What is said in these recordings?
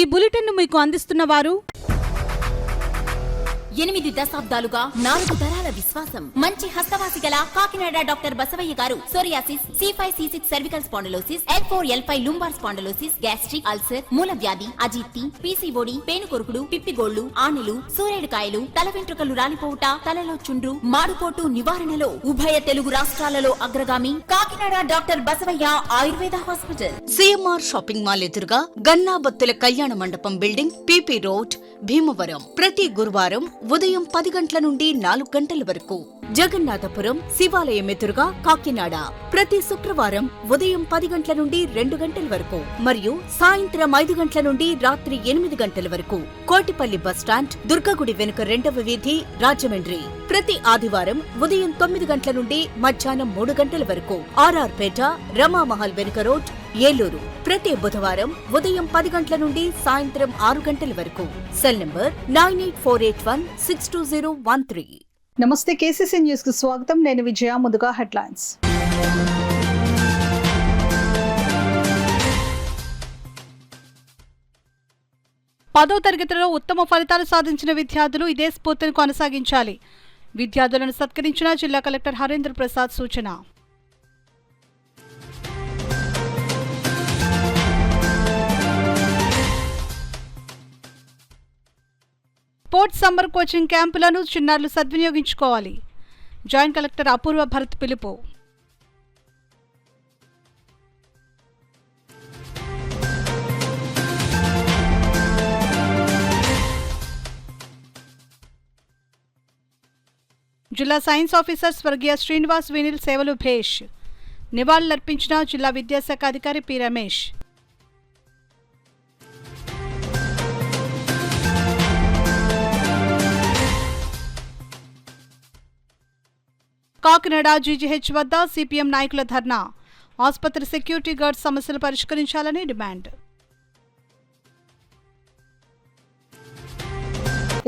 ఈ బులెటిన్ మీకు అందిస్తున్న వారు 8 దశాబ్దాలుగా 4 తరాల విశ్వాసం. మంచి హస్తవాసి గల కాకినాడ డాక్టర్ బసవయ్య గారు psoriasis, C5C6 cervical spondylosis, L4L5 lumbar spondylosis, gastric ulcer, మూల వ్యాధి, అజీర్తి, పీసీఓడి, పేనుకొరుకుడు, పిప్పిగోళ్లు, ఆనెలు, సూరేడుకాయలు, తల వెంట్రుకలు రాలిపోవుట, తలలో చుండ్రు, మాడుపోటు నివారణలో ఉభయ తెలుగు రాష్ట్రాలలో అగ్రగామి Kakinada doctor Basavaiah Ayurveda hospital. CMR shopping mall ఎదురుగా గన్నాబత్తుల కళ్యాణ మండపం బిల్డింగ్, పిపి రోడ్, భీమవరం. ప్రతి గురువారం ఉదయం 10 గంటల నుండి 4 గంటల వరకు. జగన్నాథపురం శివాలయం ఎదురుగా కాకినాడ ప్రతి శుక్రవారం ఉదయం 10 గంటల నుండి 2 గంటల వరకు మరియు సాయంత్రం 5 గంటల నుండి రాత్రి 8 గంటల వరకు. కోటిపల్లి బస్టాండ్, దుర్గగుడి వెనుక 2వ వీధి, రాజమండ్రి. ప్రతి ఆదివారం ఉదయం 9 గంటల నుండి మధ్యాహ్నం 3 గంటల వరకు. ఆర్ఆర్ పేట, రమామహల్ వెనుక రోడ్, ఏలూరు. ప్రతి బుధవారం ఉదయం 10 గంటల నుండి సాయంత్రం 6 గంటల వరకు. Cell number 9848162013. నమస్తే, కేసీసీ న్యూస్ కు స్వాగతం. నేను విజయ. ముందుగా హెడ్లైన్స్. పదో తరగతిలో ఉత్తమ ఫలితాలు సాధించిన విద్యార్థులు ఇదే స్ఫూర్తిని కొనసాగించాలి. విద్యార్థులను సత్కరించిన జిల్లా కలెక్టర్ హరేంద్ర ప్రసాద్ సూచన. స్పోర్ట్స్ సమ్మర్ కోచింగ్ క్యాంపులను చిన్నారులు సద్వినియోగించుకోవాలి. జాయింట్ కలెక్టర్ అపూర్వ భరత్ పిలుపు. జిల్లా సైన్స్ ఆఫీసర్ స్వర్గీయ శ్రీనివాస్ వినిల్ సేవలు భేష్. నివాళులర్పించిన జిల్లా విద్యాశాఖ అధికారి పి రమేష్. కాకినాడ జీజీహెచ్ వద్ద సిపిఎం నాయకుల ధర్నా. ఆసుపత్రి సెక్యూరిటీ గార్డ్స్ సమస్యలు పరిష్కరించాలని డిమాండ్.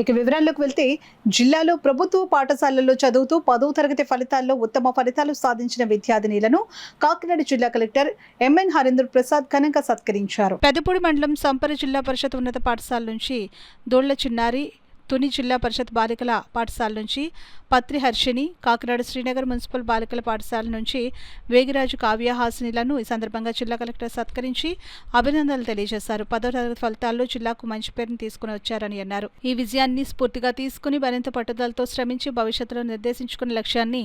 ఇక వివరాల్లోకి వెళ్తే, జిల్లాలో ప్రభుత్వ పాఠశాలల్లో చదువుతూ 10వ తరగతి ఫలితాల్లో ఉత్తమ ఫలితాలు సాధించిన విద్యార్థినిలను కాకినాడ జిల్లా కలెక్టర్ ఎంఎన్ హరేంద్ర ప్రసాద్ ఘనంగా సత్కరించారు. పెదపూడి మండలం సంపర జిల్లా పరిషత్ ఉన్నత పాఠశాల నుంచి దోళ్ల చిన్నారి, తుని జిల్లా పరిషత్ బాలికల పాఠశాల నుంచి పత్రి హర్షిని, కాకినాడ శ్రీనగర్ మున్సిపల్ బాలికల పాఠశాల నుంచి వేగిరాజు కావ్య హాసినిలను ఈ సందర్భంగా జిల్లా కలెక్టర్ సత్కరించి అభినందనలు తెలియజేశారు. 10వ తరగతి ఫలితాల్లో జిల్లాకు మంచి పేరును తీసుకుని వచ్చారని అన్నారు. ఈ విజయాన్ని స్ఫూర్తిగా తీసుకుని మరింత పట్టుదలతో శ్రమించి భవిష్యత్తులో నిర్దేశించుకున్న లక్ష్యాన్ని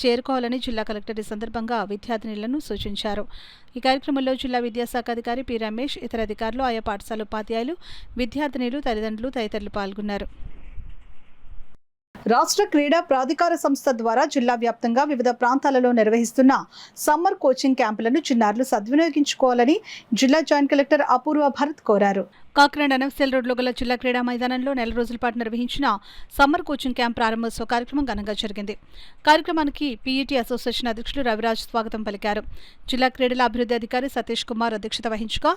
చేరుకోవాలని జిల్లా కలెక్టర్ ఈ సందర్భంగా విద్యార్థినులను సూచించారు. ఈ కార్యక్రమంలో జిల్లా విద్యాశాఖ అధికారి పి రమేష్, ఇతర అధికారులు, ఆయా పాఠశాల ఉపాధ్యాయులు, విద్యార్థినులు, తల్లిదండ్రులు తదితరులు పాల్గొన్నారు. రాష్ట్ర క్రీడా ప్రాధికార సంస్థ ద్వారా జిల్లా వ్యాప్తంగా వివిధ ప్రాంతాలలో నిర్వహిస్తున్న సమ్మర్ కోచింగ్ క్యాంపులను చిన్నారులు సద్వినియోగించుకోవాలని జిల్లా జాయింట్ కలెక్టర్ అపూర్వ భరత్ కోరారు. కాకినాడ ఎన్ఎఫ్సిఎల్ రోడ్లో గల జిల్లా క్రీడా మైదానంలో 4 రోజుల పాటు నిర్వహించిన సమ్మర్ కోచింగ్ క్యాంప్ ప్రారంభోత్సవ కార్యక్రమం ఘనంగా జరిగింది. కార్యక్రమానికి పీఈటీ అసోసియేషన్ అధ్యక్షులు రవిరాజ్ స్వాగతం పలికారు. జిల్లా క్రీడల అభివృద్ధి అధికారి సతీష్ కుమార్ అధ్యక్షత వహించగా,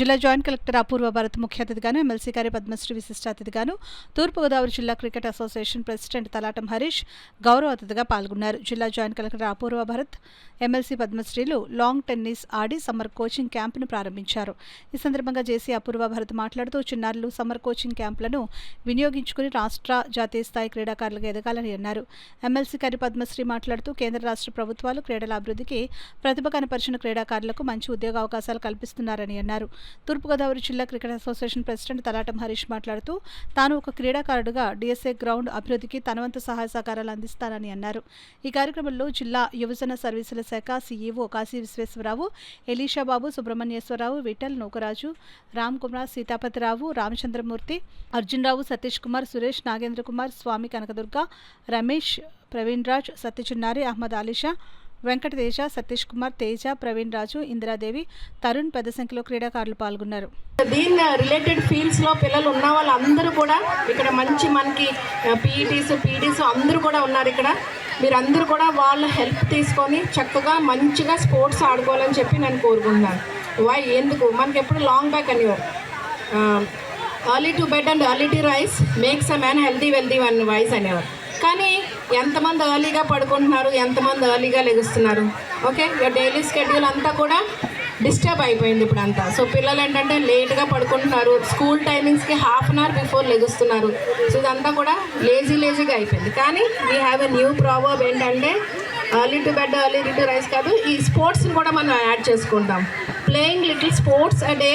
జిల్లా జాయింట్ కలెక్టర్ అపూర్వ భరత్ ముఖ్య అతిథిగాను, ఎమ్మెల్సీ గారి పద్మశ్రీ విశిష్ట అతిథిగాను, తూర్పుగోదావరి జిల్లా cricket association president Talatam Harish గౌరవ అతిథిగా పాల్గొన్నారు. జిల్లా జాయింట్ కలెక్టర్ అపూర్వ భరత్, ఎమ్మెల్సీ పద్మశ్రీలు లాంగ్ టెన్నిస్ ఆడి సమ్మర్ కోచింగ్ క్యాంపును ప్రారంభించారు. ఈ సందర్భంగా జేసీ అపూర్వ భరత్ మాట్లాడుతూ చిన్నారులు సమ్మర్ కోచింగ్ క్యాంపులను వినియోగించుకుని రాష్ట్ర, జాతీయ స్థాయి క్రీడాకారులుగా ఎదగాలని అన్నారు. ఎమ్మెల్సీ గారి పద్మశ్రీ మాట్లాడుతూ కేంద్ర రాష్ట్ర ప్రభుత్వాలు క్రీడల అభివృద్ధికి ప్రతిభ కనపరిచిన క్రీడాకారులకు మంచి ఉద్యోగ అవకాశాలు కల్పిస్తున్నారని అన్నారు. తూర్పుగోదావరి జిల్లా cricket association president Talatam Harish మాట్లాడుతూ తాను ఒక క్రీడాకారుడుగా డిఎస్ఏ గ్రౌండ్ అభివృద్ధికి తనవంతు సహాయ సహకారాలు అందిస్తానని అన్నారు. ఈ కార్యక్రమంలో జిల్లా యువజన సర్వీసుల శాఖ సీఈఓ కాశీ విశ్వేశ్వరరావు, ఎలీషాబాబు, సుబ్రహ్మణ్యేశ్వరరావు, విఠల్, నూకరాజు, రామ్ కుమార్, సీతాపతిరావు, రామచంద్రమూర్తి, అర్జున్రావు, సతీష్ కుమార్, సురేష్, నాగేంద్ర కుమార్, స్వామి, కనకదుర్గ, రమేష్, ప్రవీణ్ రాజ్, సత్యచిన్నారి, అహ్మద్ ఆలిషా, వెంకటతేజ, సతీష్ కుమార్, తేజ, ప్రవీణ్ రాజు, ఇందిరాదేవి, తరుణ్ పెద్ద సంఖ్యలో క్రీడాకారులు పాల్గొన్నారు. దీని రిలేటెడ్ ఫీల్డ్స్లో పిల్లలు ఉన్న వాళ్ళందరూ కూడా ఇక్కడ మంచి మనకి పీఈటీస్ అందరూ కూడా ఉన్నారు. ఇక్కడ మీరందరూ కూడా వాళ్ళ హెల్ప్ తీసుకొని చక్కగా మంచిగా స్పోర్ట్స్ ఆడుకోవాలని చెప్పి నేను కోరుకుంటున్నాను. ఎందుకు మనకి ఎప్పుడు లాంగ్ బ్యాక్ అనేవారు, early to bed and early to rise makes a man healthy wealthy one wise అనేవారు. కానీ ఎంతమంది ఎర్లీగా పడుకుంటున్నారు, ఎంతమంది ఎర్లీగా లెగుస్తున్నారు? ఓకే, డైలీ షెడ్యూల్ అంతా కూడా డిస్టర్బ్ అయిపోయింది ఇప్పుడు అంతా. సో పిల్లలు ఏంటంటే లేట్గా పడుకుంటున్నారు, స్కూల్ టైమింగ్స్కి హాఫ్ అన్ అవర్ బిఫోర్ లెగుస్తున్నారు. సో ఇదంతా కూడా లేజీగా అయిపోయింది. కానీ we have a new proverb ఏంటంటే early to bed early to rise కాదు, ఈ స్పోర్ట్స్ని కూడా మనం యాడ్ చేసుకుంటాం. Playing little sports a day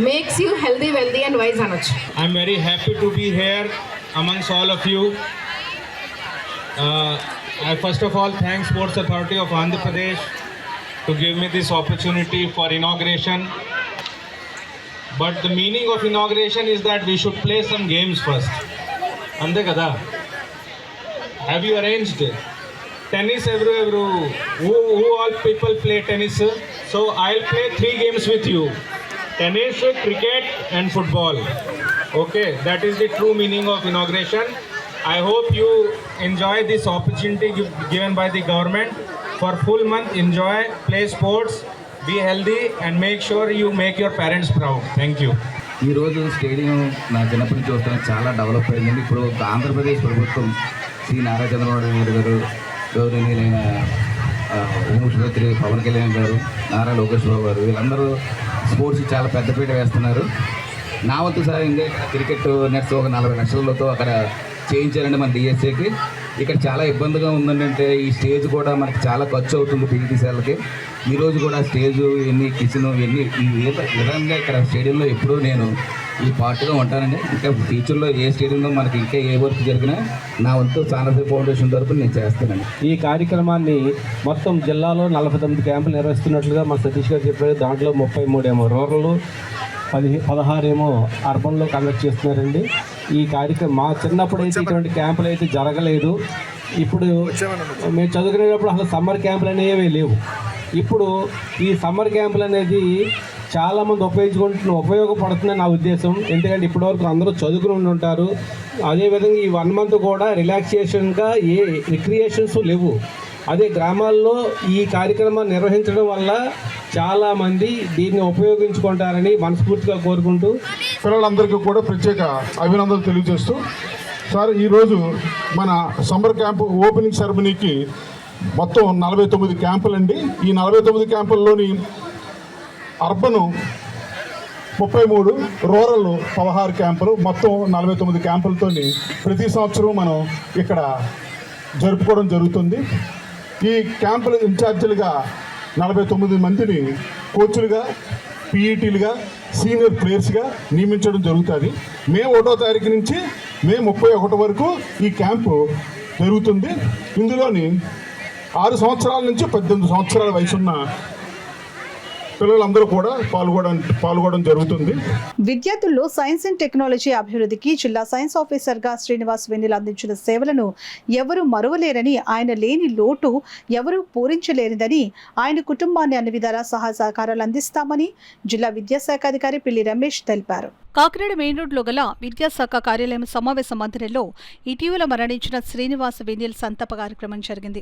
makes you healthy wealthy and wise అనొచ్చు. I'm very happy to be here amongst all of you. I first of all thank Sports Authority of Andhra Pradesh to give me this opportunity for inauguration. But the meaning of inauguration is that we should play some games first. Ande kada? Have you arranged tennis? Who all people play tennis? So I'll play 3 games with you: tennis, cricket and football. Okay, that is the true meaning of inauguration. I hope you enjoy this opportunity given by the government for full month. Enjoy, play sports, be healthy and make sure you make your parents proud. Thank you. ఈరోజు stadium నా చిన్నప్పటి నుంచి చూస్తున్నా చాలా develop అయిందండి. ఇప్పుడు ఆంధ్రప్రదేశ్ ప్రభుత్వం శ్రీ నారా చంద్రబాబు నాయుడు గారు, గౌరవనీయులైన ముఖ్యమంత్రి పవన్ కళ్యాణ్ గారు, నారా లోకేష్ బాబు గారు, వీళ్ళందరూ స్పోర్ట్స్ చాలా పెద్దపీట వేస్తున్నారు. నా వంతు సాయంగా క్రికెట్ నెట్స్ ఒక 40 లక్షలతో అక్కడ చేయించారండి మన డిఎస్ఏకి. ఇక్కడ చాలా ఇబ్బందిగా ఉందంటే ఈ స్టేజ్ కూడా మనకి చాలా ఖర్చు అవుతుంది పీటీసీలకి. ఈరోజు కూడా స్టేజు ఎన్ని కిచెన్ ఎన్ని ఈ విధంగా ఇక్కడ స్టేడియంలో ఎప్పుడూ నేను ఈ పార్ట్గా ఉంటానండి. ఇంకా ఫ్యూచర్లో ఏ స్టేడియంలో మనకి ఇంకా ఏ వర్క్ జరిగినా నా వంతు సానఫీ ఫౌండేషన్ తరపున నేను చేస్తానండి. ఈ కార్యక్రమాన్ని మొత్తం జిల్లాలో 49 క్యాంపులు నిర్వహిస్తున్నట్లుగా మన సతీష్ గారు చెప్పారు. దాంట్లో 33 ఏమో రూరల్, 16 ఏమో అర్బన్లో కండక్ట్ చేస్తున్నారండి. ఈ కార్యక్రమం మా చిన్నప్పుడు అయితే ఇటువంటి క్యాంపులు అయితే జరగలేదు. ఇప్పుడు మేము చదువుకునేటప్పుడు అసలు సమ్మర్ క్యాంపులు అనేవి లేవు. ఇప్పుడు ఈ సమ్మర్ క్యాంపులు అనేది చాలామంది ఉపయోగపడుతుందని నా ఉద్దేశం. ఎందుకంటే ఇప్పటివరకు అందరూ చదువుకుని ఉంటారు. అదేవిధంగా ఈ 1 మంత్ కూడా రిలాక్సేషన్గా ఏ రిక్రియేషన్స్ లేవు. అదే గ్రామాల్లో ఈ కార్యక్రమాన్ని నిర్వహించడం వల్ల చాలామంది దీన్ని ఉపయోగించుకుంటారని మనస్ఫూర్తిగా కోరుకుంటూ పిల్లలందరికీ కూడా ప్రత్యేక అభినందనలు తెలియజేస్తూ, సార్ ఈరోజు మన సమ్మర్ క్యాంపు ఓపెనింగ్ సెరమనీకి మొత్తం 49 క్యాంపులండి. ఈ 49 క్యాంపుల్లోని అర్బను 33, రూరల్ 16 క్యాంపులు, మొత్తం 49 క్యాంపులతో ప్రతి సంవత్సరం మనం ఇక్కడ జరుపుకోవడం జరుగుతుంది. ఈ క్యాంపుల ఇన్ఛార్జీలుగా 49 మందిని కోచ్లుగా, పీఈటీలుగా, సీనియర్ ప్లేయర్స్గా నియమించడం జరుగుతుంది. మే 1వ తారీఖు నుంచి మే 31 వరకు ఈ క్యాంపు జరుగుతుంది. ఇందులోని 6 సంవత్సరాల నుంచి 18 సంవత్సరాల వయసున్న పిల్లలందరూ కూడా పాల్గొనడం జరుగుతుంది. విద్యార్థుల్లో సైన్స్ అండ్ టెక్నాలజీ అభివృద్ధికి జిల్లా సైన్స్ ఆఫీసర్గా శ్రీనివాస్ వెన్నెల అందించిన సేవలను ఎవరూ మరువలేరని, ఆయన లేని లోటు ఎవరూ పూరించలేనిదని, ఆయన కుటుంబాన్ని అన్ని విధాలా సహాయ సహకారాలు అందిస్తామని జిల్లా విద్యాశాఖ అధికారి పిల్లి రమేష్ తెలిపారు. కాకినాడ మెయిన్ రోడ్లో గల విద్యాశాఖ కార్యాలయం సమావేశ మందిరంలో ఇటీవల మరణించిన శ్రీనివాస్ వెన్నెల్ సంతాప కార్యక్రమం జరిగింది.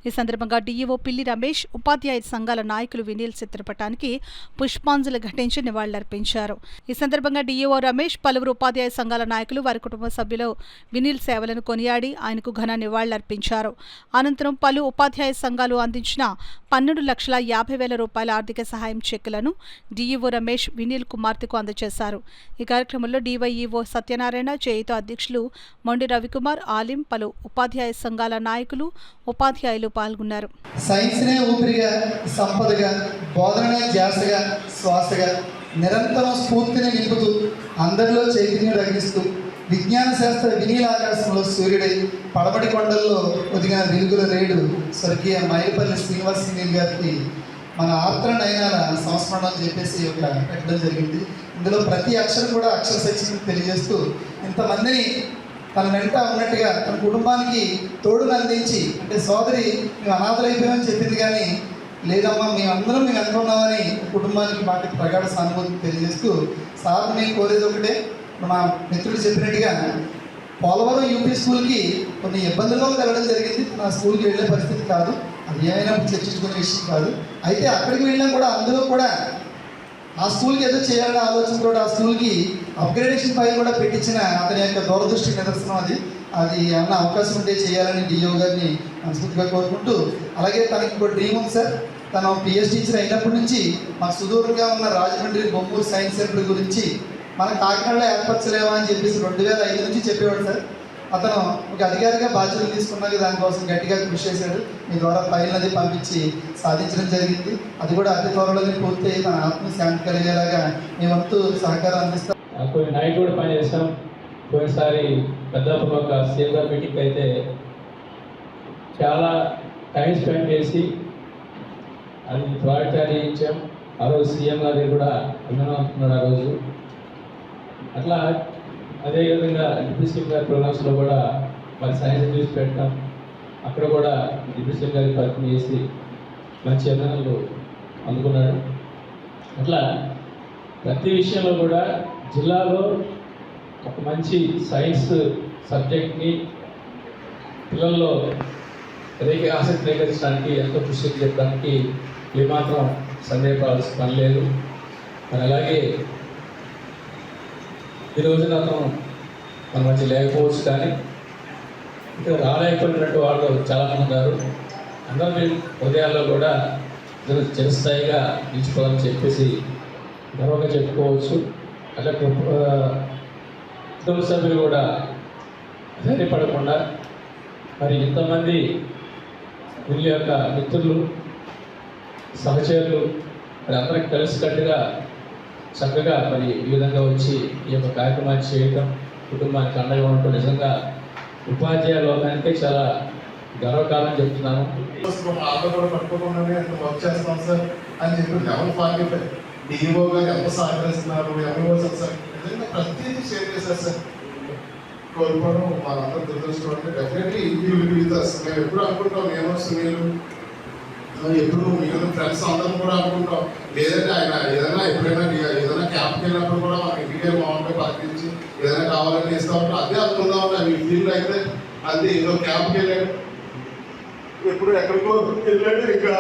ఈ సందర్భంగా డీఈఓ పిల్లి రమేష్, ఉపాధ్యాయ సంఘాల నాయకులు వెన్నెల్ చిత్రపటానికి పుష్పాంజలి ఘటించి నివాళులర్పించారు. ఈ సందర్భంగా డీఈఓ రమేష్, పలువురు ఉపాధ్యాయ సంఘాల నాయకులు, వారి కుటుంబ సభ్యులు వెన్నెల్ సేవలను కొనియాడి ఆయనకు ఘన నివాళులర్పించారు. అనంతరం పలు ఉపాధ్యాయ సంఘాలు అందించిన 12,50,000 రూపాయల ఆర్థిక సహాయం చెక్కులను డీఈఓ రమేష్ వెన్నెల్ కుమార్తెకు అందజేశారు. ఈ కార్యక్రమంలో డీవైఈఓ సత్యనారాయణ, చేయుత అధ్యక్షులు మొండి రవికుమార్, ఆలిం, పలు ఉపాధ్యాయ సంఘాల నాయకులు, ఉపాధ్యాయులు పాల్గొన్నారు. సైన్స్నే ఊపిరిగా, సంపదగా, బోధననే ధ్యాసగా, శ్వాసగా, నిరంతరం స్ఫూర్తిని నింపుతూ, అందరిలో చైతన్యం రగిలిస్తూ, విజ్ఞాన శాస్త్ర వినీలాకాశంలో సూర్యుడై, పడమటి కొండల్లో ఒదిగిన వెలుగుల రేడు స్వర్గీయ మైలపల్లి శ్రీనివాస్ గారికి మన ఆర్ద్ర నయనాల సంస్మరణం చెప్పేసి ఒక పెట్టడం జరిగింది. ఇందులో ప్రతి అక్షరం కూడా అక్షర సత్యం తెలియజేస్తూ, ఇంతమందిని తన వెంట ఉన్నట్టుగా తన కుటుంబానికి తోడును అందించి, అంటే సోదరి మేము అనాథలైపోయామని చెప్పింది, కానీ లేదమ్మా మేమందరం మేము ఎంత ఉన్నామని కుటుంబానికి మాకు ప్రగాఢ సానుభూతి తెలియజేస్తూ, సార్ నేను కోరేది ఒకటే, మా మిత్రుడు చెప్పినట్టుగా పోలవరం యూపీ స్కూల్కి కొన్ని ఇబ్బందుల్లో వెళ్ళడం జరిగింది. నా స్కూల్కి వెళ్ళే పరిస్థితి కాదు, అది ఏమైనా చర్చించుకునే విషయం కాదు. అయితే అక్కడికి వెళ్ళినా కూడా అందులో కూడా ఆ స్కూల్కి ఏదో చేయాలనే ఆలోచనతో ఆ స్కూల్కి అప్గ్రేడేషన్ ఫైల్ కూడా పెట్టించిన అతని యొక్క దూరదృష్టి నిదర్శనం అది అన్న అవకాశం ఉంటే చేయాలని డిఓ గారిని మనస్ఫూర్తిగా కోరుకుంటూ, అలాగే తనకి ఇంకో డ్రీమ్ ఉంది సార్, తను పిహెచ్ టీచర్ అయినప్పటి నుంచి మాకు సుదూరంగా ఉన్న రాజమండ్రి బొమ్మూరు సైన్స్ సెంటర్ గురించి మన కాకినాడలో ఏర్పరచలేమా అని చెప్పేసి 2005 నుంచి చెప్పేవాడు సార్. అతను ఒక అధికారిగా బాధ్యతలు తీసుకున్నాక దానికోసం గట్టిగా కృషి చేశాడు. మీ ద్వారా ఫైల్ అది పంపించి సాధించడం జరిగింది. అది కూడా అతి త్వరలోనే పూర్తి తన ఆత్మ శాంతి కలిగేలాగా మీ వంతు సహకారం అందిస్తాం. కొన్ని నైట్ కూడా పని చేస్తాం. పోయినసారి పెద్దాపురం ఒక సీఎం గారి మీటింగ్ అయితే చాలా టైం స్పెండ్ చేసి అది ప్రాజెక్ట్ ఇచ్చాం. ఆ రోజు సీఎం గారి కూడా అభినందనలు ఆ రోజు. అట్లా అదేవిధంగా డిప్యూటీ సీఎం గారి ప్రోగ్రామ్స్లో కూడా మరి సైన్స్ చూసి పెట్టాం. అక్కడ కూడా డిప్యూటీ సీఎం గారి పరిచయం చేసి మంచి అభినందనలు అందుకున్నాడు. అట్లా ప్రతి విషయంలో కూడా జిల్లాలో ఒక మంచి సైన్స్ సబ్జెక్ట్ని పిల్లల్లో ఆసక్తి రేకెత్తించడానికి ఎంతో కృషి చేయడానికి ఏమాత్రం సందేహపడాల్సిన పని లేదు. మరి అలాగే ఈ రోజున అతను మన మధ్య లేకపోవచ్చు, కానీ ఇక్కడ రాలేకపోయినట్టు వాళ్ళు చాలామంది ఉన్నారు. అందరి హృదయాల్లో కూడా చిరస్థాయిగా నిలిచిపోవాలని చెప్పేసి గర్వంగా చెప్పుకోవచ్చు. అట్లా కుటుంబ సభ్యులు కూడా ధైర్యపడకుండా మరి ఇంతమంది వీళ్ళ యొక్క మిత్రులు సహచరులు మరి అందరికి కలిసికట్టుగా చక్కగా మరి ఈ విధంగా వచ్చి ఈ యొక్క కార్యక్రమాన్ని చేయటం, కుటుంబానికి అండగా ఉండటం నిజంగా ఉపాధ్యాయ లోకానికే చాలా గర్వకాలం చెప్తున్నాను. కూడా పట్టుకోకుండానే ఎంత వర్క్ చేస్తాం సార్ అని చెప్పి లెవెల్ 45 డిఓ గారు ఎంత సహకరిస్తున్నారు, ఎంఓ సార్ నిజంగా ప్రతిదీ షేర్ చేశారు సార్. కోల్పోవడం వాళ్ళందరూ దురదృష్టం అంటే డెఫినెట్లీ మేము ఎప్పుడు అనుకుంటాం, మేము సునీలు ఎప్పుడు మిగిలిన ఫ్రెండ్స్ అందరం కూడా అనుకుంటాం. లేదంటే ఆయన ఏదైనా ఎప్పుడైనా ఏదైనా క్యాంప్కి వెళ్ళినప్పుడు కూడా మన ఇంటికి మామూలుగా పలకించి ఏదైనా కావాలని ఇస్తా ఉంటాం. అదే అనుకుందాం. మీ ఫీల్డ్ అయితే అది ఏదో క్యాంప్కి వెళ్ళాడు, ఎప్పుడు ఎక్కడికో వెళ్ళాడు, ఇంకా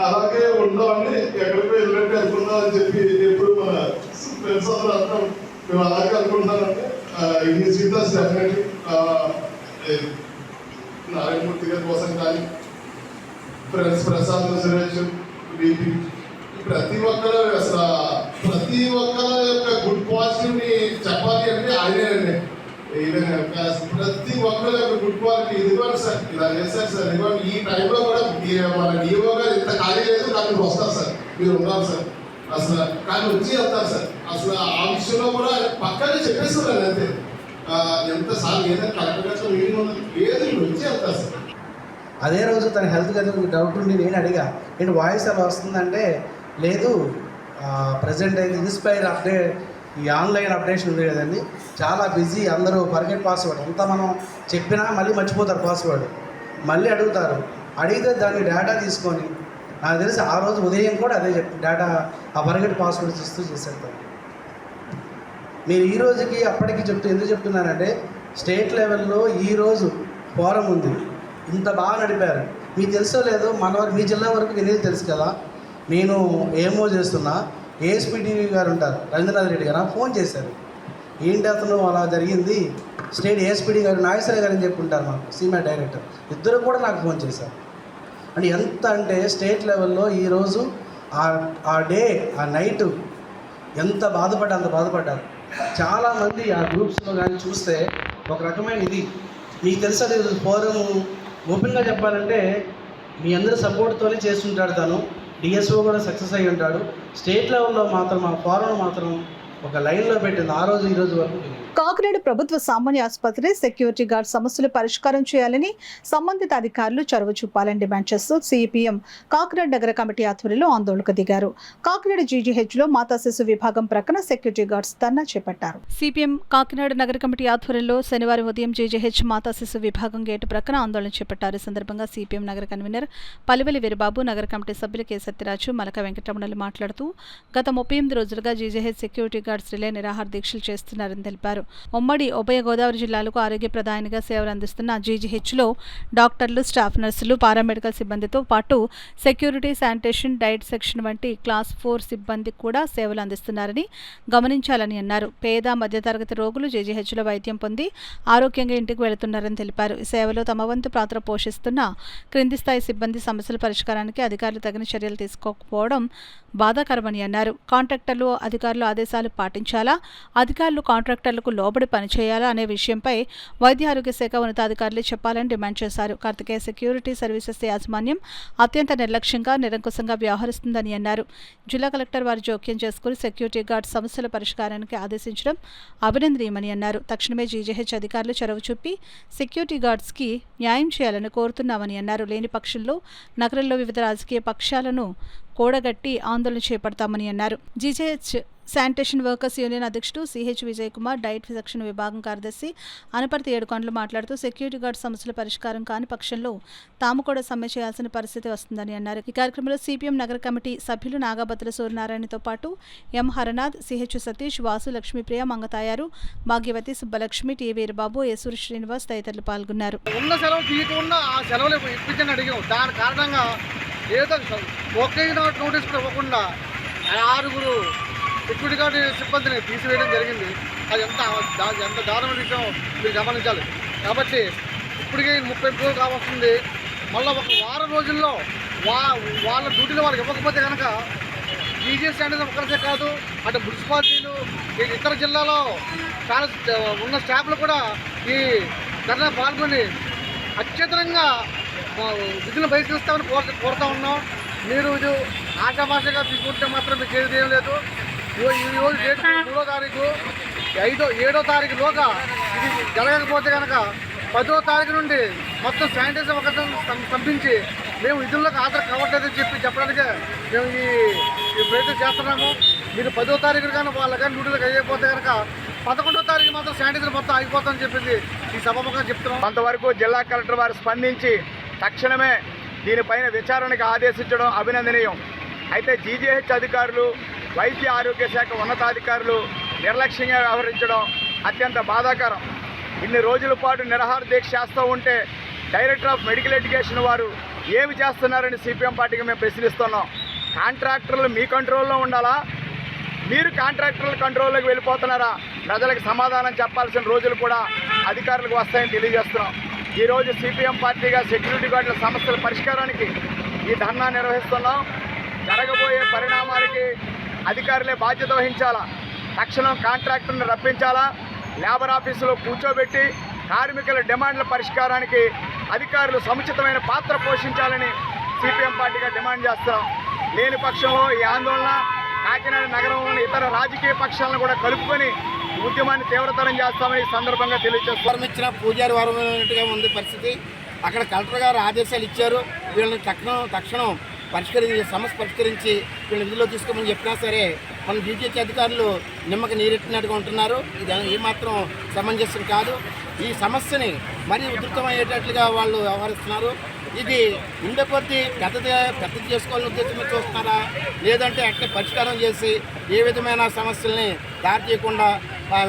అలాగే ఉందామని ఎక్కడికో వెళ్ళినట్టు అనుకుందాం అని చెప్పి ఎప్పుడు మన ఫ్రెండ్స్ అందరూ అంటాం. మేము అలాగే అనుకుంటామంటే ఈ సీతాస్ డెఫినెట్లీ నారాయణమూర్తి గారి కోసం కానీ ఫ్రెండ్స్ ప్రసాద్ సురేష్ బీపీ ప్రతి ఒక్కరు అసలు ప్రతి ఒక్కరి యొక్క గుడ్ పాజిటివ్ని చెప్పాలి అంటే ఆయనేనండి. ప్రతి ఒక్కరి యొక్క గుడ్ క్వాలిటీ ఇదిగోండి సార్, ఇలా చేశారు సార్, ఇదిగోండి ఈ టైంలో కూడా మన డిఓ గారు ఇంత ఖాళీ లేదు కానీ మీరు వస్తారు సార్, మీరు ఉన్నారు సార్ అసలు, కానీ వచ్చి వెళ్తారు సార్. అసలు ఆ విషయంలో కూడా పక్కనే చెప్పేస్తున్నారు అంతే. ఎంత సార్ ఏదైనా కరెక్ట్గా మీటింగ్ ఉన్నది లేదు, వచ్చి వెళ్తారు సార్. అదే రోజు తన హెల్త్ కదా డౌట్ ఉండి నేను అడిగా, ఏంటి వాయిస్ అలా వస్తుందంటే లేదు ప్రజెంట్ అయితే ఇన్స్పైర్ అప్డేట్ ఈ ఆన్లైన్ అప్డేషన్ ఉంది కదండి, చాలా బిజీ, అందరూ ఫర్గెట్ పాస్వర్డ్ అంతా మనం చెప్పినా మళ్ళీ మర్చిపోతారు పాస్వర్డ్, మళ్ళీ అడుగుతారు. అడిగితే దాన్ని డేటా తీసుకొని నాకు తెలిసి ఆ రోజు ఉదయం కూడా అదే డేటా ఆ ఫర్గెట్ పాస్వర్డ్స్ ఇస్తూ చేసేస్తారు. మీరు ఈ రోజుకి అప్పటికి ఎందుకు చెప్తున్నానంటే స్టేట్ లెవెల్లో ఈరోజు ఫోరం ఉంది, ఇంత బాగా నడిపారు. మీకు తెలుసో లేదో మీ జిల్లా వరకు వినేది తెలుసు కదా, నేను ఏమో చేస్తున్నా, ఏఎస్పీడీవీ గారు ఉంటారు రవీంద్రనాథ్ రెడ్డి గారు ఫోన్ చేశారు, ఏంటి అతను అలా జరిగింది, స్టేట్ ఏఎస్పీడీ గారు నాగేశ్వర గారు అని చెప్పి ఉంటారు మాకు సీనియర్ డైరెక్టర్, ఇద్దరు కూడా నాకు ఫోన్ చేశారు. అంటే ఎంత అంటే స్టేట్ లెవెల్లో ఈరోజు ఆ డే ఆ నైటు ఎంత అంత బాధపడ్డారు. చాలామంది ఆ గ్రూప్స్లో కానీ చూస్తే ఒక రకమైన ఇది మీకు తెలుసా ఫోరము ఓపెన్గా చెప్పాలంటే మీ అందరి సపోర్ట్తోనే చేస్తుంటాడు. తను డిఎస్ఓ కూడా సక్సెస్ అయ్యి ఉంటాడు. స్టేట్ లెవెల్లో మాత్రం ఆ ఫోరం మాత్రం ఒక లైన్లో పెట్టింది ఆ రోజు ఈ రోజు వరకు. కాకినాడ ప్రభుత్వ సామాన్య ఆసుపత్రి సెక్యూరిటీ గార్డ్ సమస్యలు పరిష్కారం చేయాలని సంబంధిత అధికారులు చొరవ చూపాలని డిమాండ్ చేస్తూ సిపిఎం కాకినాడ నగర కమిటీ ఆధ్వర్యంలో ఆందోళనకు దిగారు. కాకినాడ జీజీహెచ్లో మాతా శిశు విభాగం ప్రక్కన సెక్యూరిటీ గార్డ్స్ ధర్నా చేపట్టారు. సిపిఎం కాకినాడ నగర కమిటీ ఆధ్వర్యంలో శనివారం ఉదయం జీజీహెచ్ మాతా శిశు విభాగం గేటు ప్రక్కన ఆందోళన చేపట్టారు. ఈ సందర్భంగా సిపిఎం నగర కన్వీనర్ పలివెలి వీరబాబు, నగర కమిటీ సభ్యులు కె సత్యరాజు, మలక వెంకటరమణలు మాట్లాడుతూ గత 38 రోజులుగా జీజీహెచ్ సెక్యూరిటీ గార్డ్స్ రిలే నిరాహార దీక్షలు చేస్తున్నారని తెలిపారు. ఉమ్మడి ఉభయ గోదావరి జిల్లాలకు ఆరోగ్య ప్రదాయనిగా సేవలు అందిస్తున్న జీజీహెచ్లో డాక్టర్లు, స్టాఫ్ నర్సులు, పారామెడికల్ సిబ్బందితో పాటు సెక్యూరిటీ, శానిటేషన్, డైట్ సెక్షన్ వంటి క్లాస్ 4 సిబ్బంది కూడా సేవలు అందిస్తున్నారని గమనించాలని అన్నారు. పేద, మధ్యతరగతి రోగులు జీజీహెచ్లో వైద్యం పొంది ఆరోగ్యంగా ఇంటికి వెళుతున్నారని తెలిపారు. ఈ సేవలో తమ వంతు పాత్ర పోషిస్తున్న క్రింది స్థాయి సిబ్బంది సమస్యల పరిష్కారానికి అధికారులు తగిన చర్యలు తీసుకోకపోవడం బాధాకరమని అన్నారు. కాంట్రాక్టర్లు, అధికారులు ఆదేశాలు పాటించాలా, అధికారులు కాంట్రాక్టర్లకు లోబడి పనిచేయాలా అనే విషయంపై వైద్య ఆరోగ్య శాఖ ఉన్నతాధికారులే చెప్పాలని డిమాండ్ చేశారు. కార్తికేయ సెక్యూరిటీ సర్వీసెస్ యాజమాన్యం అత్యంత నిర్లక్ష్యంగా, నిరంకుశంగా వ్యవహరిస్తుందని అన్నారు. జిల్లా కలెక్టర్ వారి జోక్యం చేసుకుని సెక్యూరిటీ గార్డ్ సమస్యల పరిష్కారానికి ఆదేశించడం అభినందనీయమని అన్నారు. తక్షణమే జీజీహెచ్ అధికారులు చొరవ చూపి సెక్యూరిటీ గార్డ్స్కి న్యాయం చేయాలని కోరుతున్నామని అన్నారు. లేని పక్షంలో నగరంలో వివిధ రాజకీయ పక్షాలను కూడగట్టి ఆందోళన చేపడతామని అన్నారు. జీజీహెచ్ శానిటేషన్ వర్కర్స్ యూనియన్ అధ్యక్షుడు CH Vijay Kumar, diet section విభాగం కార్యదర్శి అనపర్తి ఏడుకొండలు మాట్లాడుతూ సెక్యూరిటీ గార్డ్ సమస్యల పరిష్కారం కాని పక్షంలో తాము కూడా సమ్మె చేయాల్సిన పరిస్థితి వస్తుందని అన్నారు. ఈ కార్యక్రమంలో సిపిఎం నగర కమిటీ సభ్యులు నాగాబత్తుల సూర్యనారాయణతో పాటు ఎం హరనాథ్, సిహెచ్ సతీష్, వాసు, లక్ష్మీప్రియ, మంగతాయారు, భాగ్యవతి, సుబ్బలక్ష్మి, టి వీరబాబు, యేసూరి శ్రీనివాస్ తదితరులు పాల్గొన్నారు. ఉన్న సెలవు తీయకుండా ఆ సెలవులు ఇప్పించని అడిగాం. దాని కారణంగా ఏదో ఒకే నోటీస్ కూడా ఇవ్వకుండా 6 సెక్యూరిటీ గార్డు సిబ్బందిని తీసివేయడం జరిగింది. అది ఎంత దారుణ విషయం మీరు గమనించాలి. కాబట్టి ఇప్పటికే 30 రోజులు కావస్తుంది. మళ్ళీ ఒక వారం రోజుల్లో వాళ్ళ డ్యూటీలు వాళ్ళకి ఇవ్వకపోతే కనుక జీజీహెచ్ అనేది ఒక్కరికే కాదు, అటు మున్సిపాలిటీలు, ఇతర జిల్లాలో చాలా ఉన్న స్టాఫ్లు కూడా ఈ ధర్నా పాల్గొని అత్యధికంగా విధులు బహిష్కరిస్తామని కోరుతా ఉన్నాం. మీరు ఇది ఆశాభాషగా తీసుకుంటే మాత్రం మీకు ఏం లేదు. ఈరోజు డేట్ 3వ తారీఖు, 7వ తారీఖులోగా ఇది జరగకపోతే కనుక 10వ తారీఖు నుండి మొత్తం శానిటైజర్ ఒకటి పంపించి మేము విధుల్లోకి హాజరు కావట్లేదని చెప్పడానికే మేము ఈ ప్రయత్నం చేస్తున్నాము. మీరు 10వ తారీఖు కానీ వాళ్ళ కానీ డ్యూటీలకు అయిపోతే కనుక 11వ తారీఖు మాత్రం శానిటైజర్ మొత్తం అయిపోతుందని చెప్పింది ఈ సభముఖంగా చెప్తున్నాం. కొంతవరకు జిల్లా కలెక్టర్ వారు స్పందించి తక్షణమే దీనిపైన విచారణకు ఆదేశించడం అభినందనీయం. అయితే జీజీహెచ్ అధికారులు, వైద్య ఆరోగ్య శాఖ ఉన్నతాధికారులు నిర్లక్ష్యంగా వ్యవహరించడం అత్యంత బాధాకరం. ఇన్ని రోజుల పాటు నిరాహార దీక్ష చేస్తూ ఉంటే డైరెక్టర్ ఆఫ్ మెడికల్ ఎడ్యుకేషన్ వారు ఏమి చేస్తున్నారని సిపిఎం పార్టీకి మేము ప్రశ్నిస్తున్నాం. కాంట్రాక్టర్లు మీ కంట్రోల్లో ఉండాలా, మీరు కాంట్రాక్టర్ల కంట్రోల్లోకి వెళ్ళిపోతున్నారా? ప్రజలకు సమాధానం చెప్పాల్సిన రోజులు కూడా అధికారులకు వస్తాయని తెలియజేస్తున్నాం. ఈరోజు సిపిఎం పార్టీగా సెక్యూరిటీ గార్డుల సమస్యల పరిష్కారానికి ఈ ధర్నా నిర్వహిస్తున్నాం. జరగబోయే పరిణామాలకి అధికారులే బాధ్యత వహించాలా. తక్షణం కాంట్రాక్టర్ని రప్పించాలా, లేబర్ ఆఫీసులో కూర్చోబెట్టి కార్మికుల డిమాండ్ల పరిష్కారానికి అధికారులు సముచితమైన పాత్ర పోషించాలని సిపిఎం పార్టీగా డిమాండ్ చేస్తున్నాం. లేని పక్షంలో ఈ ఆందోళన కాకినాడ నగరంలోని ఇతర రాజకీయ పక్షాలను కూడా కలుపుకొని ఉద్యమాన్ని తీవ్రతరం చేస్తామని ఈ సందర్భంగా తెలియజేస్తాం. ఇచ్చిన పూజారి వారమైనట్టుగా ఉంది పరిస్థితి. అక్కడ కలెక్టర్ గారు ఆదేశాలు ఇచ్చారు, వీళ్ళని తక్షణం సమస్య పరిష్కరించి వీళ్ళని విధుల్లో తీసుకోమని చెప్పినా సరే మన జీజీహెచ్ అధికారులు నిమ్మకి నీరెట్టినట్టుగా ఉంటున్నారు. ఇది ఏమాత్రం సమంజసం కాదు. ఈ సమస్యని మరీ ఉధృతమయ్యేటట్లుగా వాళ్ళు వ్యవహరిస్తున్నారు. ఇది ఉండే కొద్దీ పెద్దది చేసుకోవాలని ఉద్దేశంతో చూస్తున్నారా, లేదంటే అట్లే పరిష్కారం చేసి ఏ విధమైన సమస్యల్ని దారి చేయకుండా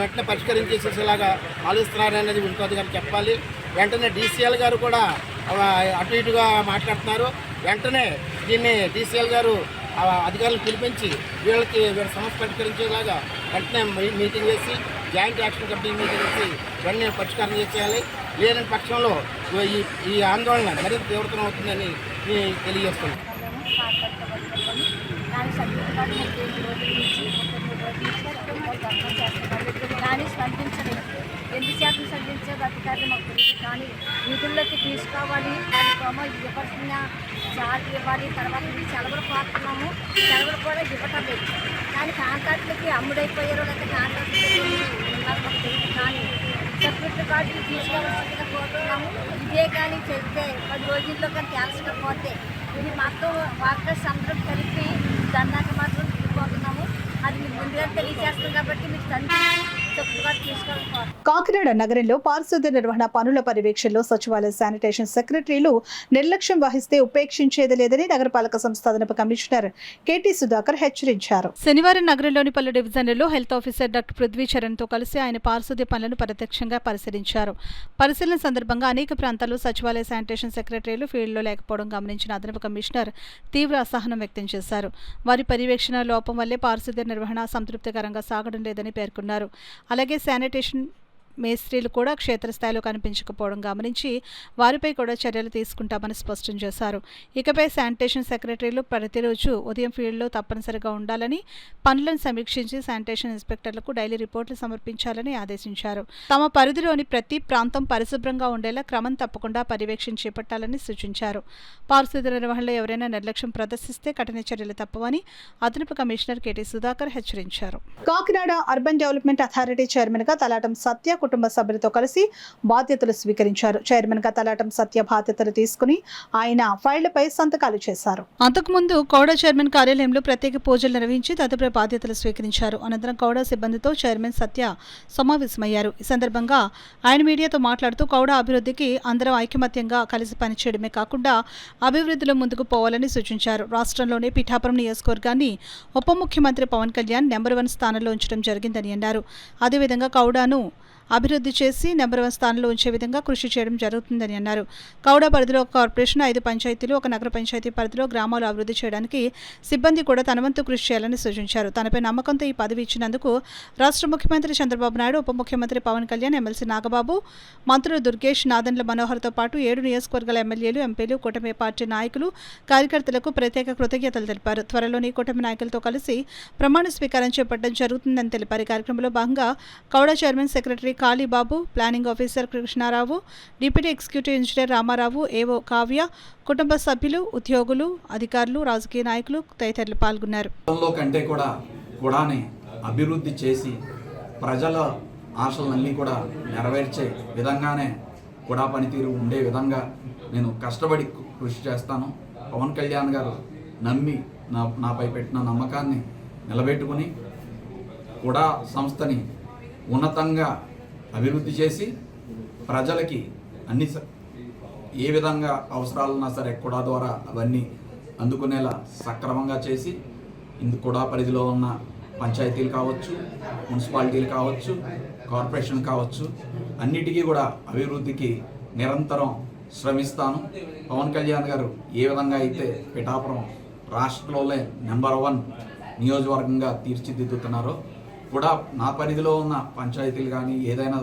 వెంటనే పరిష్కరించేసేలాగా ఆలోచిస్తున్నారనేది ఉంటుంది గారు చెప్పాలి. వెంటనే డీసీఎల్ గారు కూడా అటు ఇటుగా మాట్లాడుతున్నారు. వెంటనే దీన్ని డీసీఎల్ గారు అధికారులను పిలిపించి వీళ్ళ సమస్య పరిష్కరించేలాగా వెంటనే మీటింగ్ వేసి జాయింట్ యాక్షన్ కమిటీ మీటింగ్ వేసి వెంటనే పరిష్కారం చేసేయాలి. లేని పక్షంలో ఈ ఆందోళన మరింత తీవ్రతరం అవుతుందని తెలియజేస్తున్నాను. కానీ స్పందించలేదు. ఎందుచేత స్పందించేది అధికారులు మాకు తెలియదు. కానీ నిధుల్లోకి తీసుకోవాలి, దానికోమో ఇవ్వాల్సిన చార్జ్ ఇవ్వాలి, తర్వాత సెలవులు కోరుతున్నాము, సెలవులు కూడా ఇవ్వటం లేదు. కానీ కాంట్రాక్టులకి అమ్ముడైపోయారు, లేకపోతే కాంట్రాక్టులకి ఉన్నారు మాకు తెలియదు. కానీ సెక్యూరిటీ గార్డులు తీసుకోవాల్సిందిగా కోరుతున్నాము. ఇదే కానీ చెప్తే 10 రోజుల్లో కానీ తేల్చకపోతే ఇది మొత్తం వర్కర్స్ అందరం కలిపి ధర్నాకి మాత్రం తిరిగిపోతున్నాము. అది మీకు ముందుగా తెలియజేస్తాం కాబట్టి మీకు తప్పుగా తీసుకెళ్ళిపోతారు. కాకినాడ నగరంలో పారిశుద్ధ్య నిర్వహణ పనుల పర్యవేక్షణలో సచివాలయ శానిటేషన్ సెక్రటరీలు నిర్లక్ష్యం వహిస్తే ఉపేక్షించేది లేదని నగరపాలక సంస్థ అదనపు కమిషనర్ కెటి సుధాకర్ హెచ్చరించారు. శనివారం నగరంలోని పలు డివిజన్లలో health officer doctor Prithvi Charan తో కలిసి ఆయన పారిశుద్ధ్య పనులను ప్రత్యక్షంగా పరిశీలించారు. పరిశీలన సందర్భంగా అనేక ప్రాంతాల్లో సచివాలయ శానిటేషన్ సెక్రటరీలు ఫీల్డ్లో లేకపోవడం గమనించిన అదనపు కమిషనర్ తీవ్ర అసహనం వ్యక్తం చేశారు. వారి పర్యవేక్షణ లోపం వల్లే పారిశుద్ధ్య నిర్వహణ సంతృప్తికరంగా సాగడం లేదని పేర్కొన్నారు. అలాగే శానిటేషన్ మేస్త్రీలు కూడా క్షేత్రస్థాయిలో కనిపించకపోవడం గమనించి వారిపై కూడా చర్యలు తీసుకుంటామని స్పష్టం చేశారు. ఇకపై శానిటేషన్ సెక్రటరీలు ప్రతిరోజు ఉదయం ఫీల్డ్లో తప్పనిసరిగా ఉండాలని, పనులను సమీక్షించి శానిటేషన్ ఇన్స్పెక్టర్లకు డైలీ రిపోర్టులు సమర్పించాలని ఆదేశించారు. తమ పరిధిలోని ప్రతి ప్రాంతం పరిశుభ్రంగా ఉండేలా క్రమం తప్పకుండా పర్యవేక్షణ చేపట్టాలని సూచించారు. పారిశుద్ధ్య నిర్వహణలో ఎవరైనా నిర్లక్ష్యం ప్రదర్శిస్తే కఠిన చర్యలు తప్పవని అదనపు కమిషనర్ కెటి సుధాకర్ హెచ్చరించారు. Kakinada urban development authority chairman గా తలాటం సత్య కుటుంబ సభ్యులతో కలిసి బాధ్యతలు స్వీకరించారు. చైర్మన్ గా తలాటం సత్య బాధ్యతలు తీసుకుని ఆయన ఫైళ్లపై సంతకాలు చేశారు. అంతకుముందు కౌడా చైర్మన్ కార్యాలయంలో ప్రత్యేక పూజలు నిర్వహించి తదుపరి బాధ్యతలు స్వీకరించారు. అనంతరం కౌడా సిబ్బందితో చైర్మన్ సత్య సమావేశమయ్యారు. ఈ సందర్భంగా ఆయన మీడియాతో మాట్లాడుతూ కౌడా అభివృద్ధికి అందరం ఐకమత్యంగా కలిసి పనిచేయడమే కాకుండా అభివృద్ధిలో ముందుకు పోవాలని సూచించారు. రాష్ట్రంలోనే పిఠాపురం నియోజకవర్గాన్ని ఉప ముఖ్యమంత్రి పవన్ కళ్యాణ్ నెంబర్ 1 స్థానంలో ఉంచడం జరిగిందని అన్నారు. అదేవిధంగా కౌడాను అభివృద్ధి చేసి నెంబర్ 1 స్థానంలో ఉంచే విధంగా కృషి చేయడం జరుగుతుందని అన్నారు. కౌడా పరిధిలో ఒక కార్పొరేషన్, 5 పంచాయతీలు, ఒక నగర పంచాయతీ పరిధిలో గ్రామాలు అభివృద్ధి చేయడానికి సిబ్బంది కూడా తన వంతు కృషి చేయాలని సూచించారు. తనపై నమ్మకంతో ఈ పదవి ఇచ్చినందుకు రాష్ట్ర ముఖ్యమంత్రి చంద్రబాబు నాయుడు, ఉప ముఖ్యమంత్రి పవన్ కళ్యాణ్, ఎమ్మెల్సీ నాగబాబు, మంత్రులు దుర్గేష్, నాదెండ్ల మనోహర్తో పాటు 7 నియోజకవర్గాల ఎమ్మెల్యేలు, ఎంపీలు, కూటమి పార్టీ నాయకులు, కార్యకర్తలకు ప్రత్యేక కృతజ్ఞతలు తెలిపారు. త్వరలోని కూటమి నాయకులతో కలిసి ప్రమాణ స్వీకారం చేపట్టడం జరుగుతుందని తెలిపారు. ఈ కార్యక్రమంలో భాగంగా కౌడా chairman secretary Kalibabu, planning officer Krishnarao, deputy executive engineer Ramarao, AO Kavya, కుటుంబ సభ్యులు, ఉద్యోగులు, అధికారులు, రాజకీయ నాయకులు తదితరులు పాల్గొన్నారు. కంటే కూడా అభివృద్ధి చేసి ప్రజల ఆశలన్నీ కూడా నెరవేర్చే విధంగానే కూడా పనితీరు ఉండే విధంగా నేను కష్టపడి కృషి చేస్తాను. పవన్ కళ్యాణ్ గారు నమ్మి నాపై పెట్టిన నమ్మకాన్ని నిలబెట్టుకుని కూడా సంస్థని ఉన్నతంగా అభివృద్ధి చేసి ప్రజలకి అన్ని ఏ విధంగా అవసరాలున్నా సరే కూడా ద్వారా అవన్నీ అందుకునేలా సక్రమంగా చేసి కూడా పరిధిలో ఉన్న పంచాయతీలు కావచ్చు, మున్సిపాలిటీలు కావచ్చు, కార్పొరేషన్ కావచ్చు, అన్నిటికీ కూడా అభివృద్ధికి నిరంతరం శ్రమిస్తాను. పవన్ కళ్యాణ్ గారు ఏ విధంగా అయితే పిఠాపురం రాష్ట్రంలోనే నెంబర్ 1 నియోజకవర్గంగా తీర్చిదిద్దుతున్నారో కూడా నా పరిధిలో ఉన్న పంచాయతీలు కానీ ఏదైనా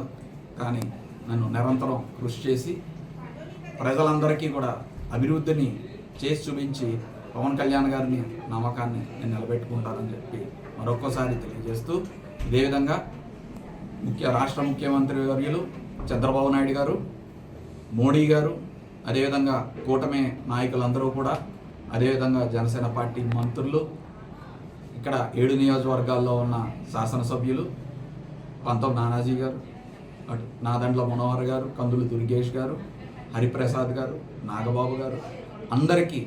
కానీ నన్ను నిరంతరం కృషి చేసి ప్రజలందరికీ కూడా అభివృద్ధిని చేసి చూపించి పవన్ కళ్యాణ్ గారిని నమ్మకాన్ని నేను నిలబెట్టుకుంటానని చెప్పి మరొక్కసారి తెలియజేస్తూ, ఇదేవిధంగా రాష్ట్ర ముఖ్యమంత్రి వర్యులు చంద్రబాబు నాయుడు గారు, మోడీ గారు, అదేవిధంగా కూటమి నాయకులందరూ కూడా, అదేవిధంగా జనసేన పార్టీ మంత్రులు, ఇక్కడ 7 నియోజకవర్గాల్లో ఉన్న శాసనసభ్యులు పంతం నానాజీ గారు, నాదెండ్ల మనోహర్ గారు, కందులు దుర్గేష్ గారు, హరిప్రసాద్ గారు, నాగబాబు గారు, అందరికీ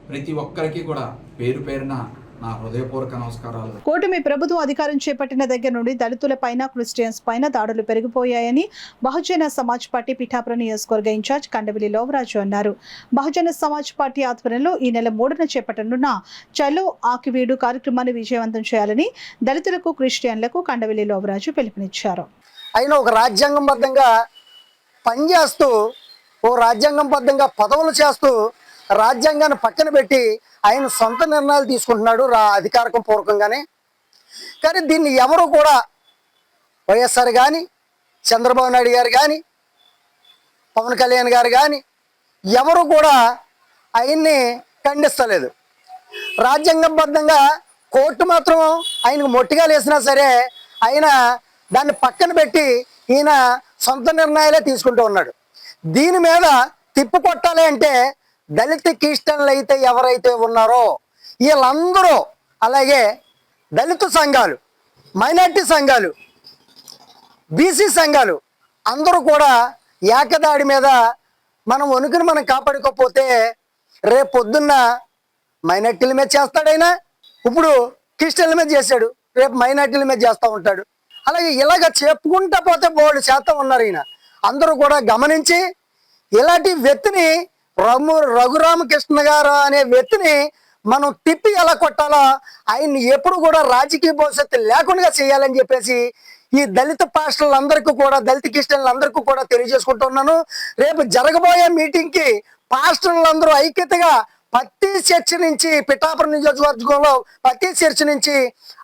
ప్రతి ఒక్కరికి కూడా పేరు పేరున నా హృదయపూర్వక నమస్కారాలు. కూటమి ప్రభుత్వం అధికారం చేపట్టిన దగ్గర నుండి దళితుల పైన, క్రిస్టియన్స్ పైన దాడులు పెరిగిపోయాయని బహుజన సమాజ్ పార్టీ పిఠాపురం నియోజకవర్గ ఇన్ఛార్జ్ కండవిలి లోవరాజు అన్నారు. బహుజన సమాజ్ పార్టీ ఆధ్వర్యంలో ఈ నెల 3న చేపట్టనున్న చలో ఆకివీడు కార్యక్రమాన్ని విజయవంతం చేయాలని దళితులకు, క్రిస్టియన్లకు కండవిలి లోవరాజు పిలుపునిచ్చారు. అయినా ఒక రాజ్యాంగబద్ధంగా పనిచేస్తూ, ఓ రాజ్యాంగబద్ధంగా పదవులు చేస్తూ రాజ్యాంగాన్ని పక్కన పెట్టి ఆయన సొంత నిర్ణయాలు తీసుకుంటున్నాడు అధికారిక పూర్వకంగానే. కానీ దీన్ని ఎవరు కూడా వైఎస్ఆర్ కానీ, చంద్రబాబు నాయుడు గారు కానీ, పవన్ కళ్యాణ్ గారు కానీ ఎవరు కూడా ఆయన్ని ఖండిస్తలేదు. రాజ్యాంగబద్ధంగా కోర్టు మాత్రం ఆయనకు మొట్టిగా వేసినా సరే ఆయన దాన్ని పక్కన పెట్టి ఈయన సొంత నిర్ణయాలే తీసుకుంటూ ఉన్నాడు. దీని మీద తిప్పు కొట్టాలి అంటే దళిత క్రిస్టియన్లు అయితే ఎవరైతే ఉన్నారో వీళ్ళందరూ, అలాగే దళిత సంఘాలు, మైనార్టీ సంఘాలు, బీసీ సంఘాలు అందరూ కూడా ఏకదాడి మీద మనం వణుకుని మనం కాపాడుకోకపోతే రేపు పొద్దున్న మైనార్టీల మీద చేస్తాడైనా. ఇప్పుడు క్రిస్టియన్ల మీద చేశాడు, రేపు మైనార్టీల మీద చేస్తూ ఉంటాడు. అలాగే ఇలాగ చెప్పుకుంటా పోతే బోర్డు శాతం ఉన్నారు. ఈయన అందరూ కూడా గమనించి ఇలాంటి వ్యక్తిని రఘురామకృష్ణ గారు అనే వ్యక్తిని మనం తిప్పి ఎలా కొట్టాలో ఆయన్ని ఎప్పుడు కూడా రాజకీయ భవిష్యత్తు లేకుండా చేయాలని చెప్పేసి ఈ దళిత పాస్టర్లందరికీ కూడా, దళిత క్రిస్టియన్లందరికీ కూడా తెలియజేసుకుంటున్నాను. రేపు జరగబోయే మీటింగ్కి పాస్టర్లందరూ ఐక్యతగా పత్తి చర్చ్ నుంచి, పిఠాపురం నియోజకవర్గంలో పత్తి చర్చ్ నుంచి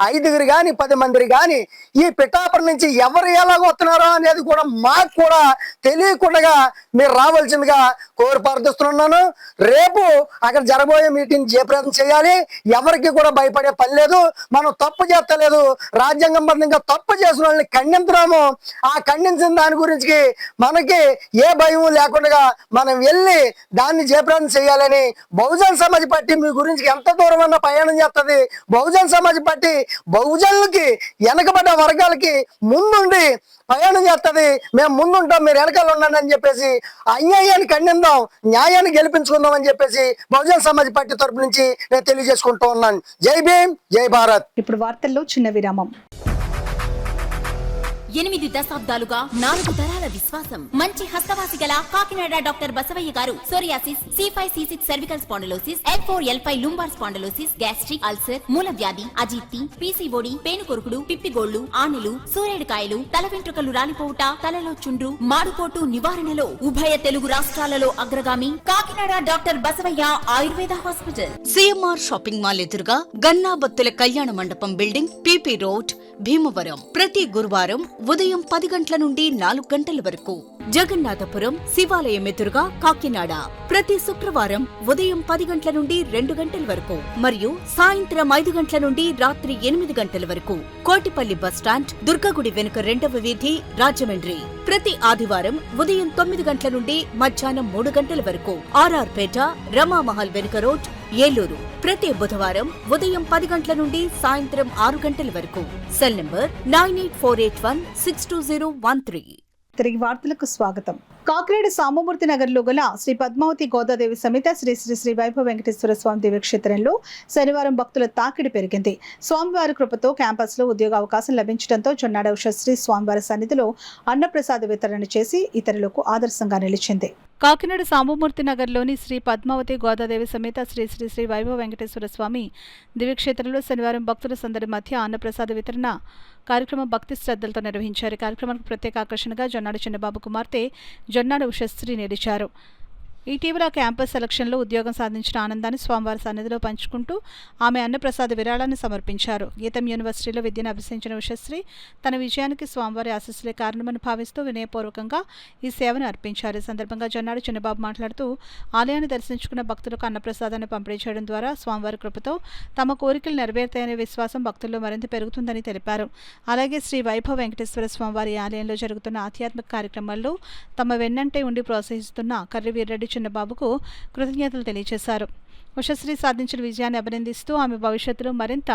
5 కానీ 10 మంది కానీ ఈ పిఠాపురం నుంచి ఎవరు ఎలాగొస్తున్నారో అనేది కూడా మాకు కూడా తెలియకుండా మీరు రావాల్సిందిగా కోరి ప్రార్థిస్తున్నాను. రేపు అక్కడ జరగబోయే మీటింగ్ జయప్రదం చేయాలి. ఎవరికి కూడా భయపడే పని లేదు. మనం తప్పు చేస్తలేదు, రాజ్యాంగబద్ధంగా తప్పు చేసిన వాళ్ళని ఖండించున్నాము. ఆ ఖండించిన దాని గురించి మనకి ఏ భయం లేకుండా మనం వెళ్ళి దాన్ని జయప్రదం చేయాలని బహుజన్ సమాజ్ పార్టీ మీ గురించి ఎంత దూరం అన్న ప్రయాణం చేస్తుంది. బహుజన్ సమాజ్ పార్టీ బహుజనులకి, వెనకబడ్డ వర్గాలకి ముందుండి ప్రయాణం చేస్తుంది. మేము ముందుంటాం, మీరు వెనకాల ఉండండి అని చెప్పేసి అన్యాయాన్ని ఖండిద్దాం, న్యాయాన్ని గెలిపించుకుందాం అని చెప్పేసి బహుజన్ సమాజ్ పార్టీ తరపు నుంచి నేను తెలియజేసుకుంటూ ఉన్నాను. జై భీమ్, జై భారత్. ఇప్పుడు వార్తల్లో చిన్న విరామం. 8 దశాబ్దాలుగా 4 తరాల విశ్వాసం. మంచి హస్తవాసి గల కాకినాడ డాక్టర్ బసవయ్య గారు psoriasis, C5, C6 cervical spondylosis, L4, L5 lumbar spondylosis, gastric ulcer, మూల వ్యాధి, అజీర్తి, PCOD, పేనుకొరుకుడు, పిప్పిగోళ్లు, ఆనెలు, సూరేడుకాయలు, తల వెంట్రుకలు రాలిపోవుట, తలలో చుండ్రు, మాడుకోటు నివారణలో ఉభయ తెలుగు రాష్ట్రాలలో అగ్రగామి Kakinada doctor Basavaiah Ayurveda hospital. CMR shopping mall ఎదురుగా గన్నాబత్తుల కళ్యాణ మండపం బిల్డింగ్, PP రోడ్, భీమవరం. ప్రతి గురువారం ఉదయం 10 గంటల నుండి 4 గంటల వరకు. జగన్నాథపురం శివాలయం ఎదురుగా కాకినాడ. ప్రతి శుక్రవారం ఉదయం 10 గంటల నుండి 2 గంటల వరకు మరియు సాయంత్రం 5 గంటల నుండి రాత్రి 8 గంటల వరకు. కోటిపల్లి బస్టాండ్, దుర్గగుడి వెనుక 2వ వీధి, రాజమండ్రి. ప్రతి ఆదివారం ఉదయం 9 గంటల నుండి మధ్యాహ్నం 3 గంటల వరకు. RR పేట, రమామహల్ వెనుక రోడ్, ఏలూరు. ప్రతి బుధవారం ఉదయం 10 గంటల నుండి సాయంత్రం 6 గంటల వరకు. Cell number 9848162013. తిరిగి వార్తలకు స్వాగతం. కాకినాడ సామమూర్తి నగర్లో గల శ్రీ పద్మావతి గోదాదేవి సమేత శ్రీ శ్రీ శ్రీ వైభవ వెంకటేశ్వర స్వామి దివ్యక్షేత్రంలో శనివారం భక్తుల తాకిడి పెరిగింది. స్వామివారి కృపతో క్యాంపస్ లో ఉద్యోగ అవకాశం లభించడంతో జొన్నాడ ఉషశ్రీ స్వామివారి సన్నిధిలో అన్నప్రసాద వితరణ చేసి ఇతరులకు ఆదర్శంగా నిలిచింది. కాకినాడ సామమూర్తి నగర్లోని శ్రీ పద్మావతి గోదాదేవి సమేత శ్రీ శ్రీ శ్రీ వైభవ వెంకటేశ్వర స్వామి దివ్యక్షేత్రంలో శనివారం భక్తుల సందడి మధ్య అన్నప్రసాద వితరణ కార్యక్రమం భక్తి శ్రద్ధలతో నిర్వహించారు. కార్యక్రమానికి ప్రత్యేక ఆకర్షణగా జొన్నాడ చిన్నబాబు కుమార్తె జొన్నాడ ఉషశ్రీ నిలిచారు. ఇటీవల క్యాంపస్ సెలక్షన్లో ఉద్యోగం సాధించిన ఆనందాన్ని స్వామివారి సన్నిధిలో పంచుకుంటూ ఆమె అన్నప్రసాద విరాళాన్ని సమర్పించారు. గీతం యూనివర్సిటీలో విద్యను అభ్యసించిన ఉషశ్రీ తన విజయానికి స్వామివారి ఆశీస్సులే కారణమని భావిస్తూ వినయపూర్వకంగా ఈ సేవను అర్పించారు. ఈ సందర్భంగా జొన్నాడు చిన్నబాబు మాట్లాడుతూ ఆలయాన్ని దర్శించుకున్న భక్తులకు అన్నప్రసాదాన్ని పంపిణీ చేయడం ద్వారా స్వామివారి కృపతో తమ కోరికలు నెరవేరుతాయనే విశ్వాసం భక్తుల్లో మరింత పెరుగుతుందని తెలిపారు. అలాగే శ్రీ వైభవ వెంకటేశ్వర స్వామివారి ఆలయంలో జరుగుతున్న ఆధ్యాత్మిక కార్యక్రమాల్లో తమ వెన్నంటే ఉండి ప్రోత్సహిస్తున్న కర్రి వీర్రెడ్డి చిన్నబాబుకు కృతజ్ఞతలు తెలియజేశారు. ఉషశ్రీ సాధించిన విజయాన్ని అభినందిస్తూ ఆమె భవిష్యత్తులో మరింత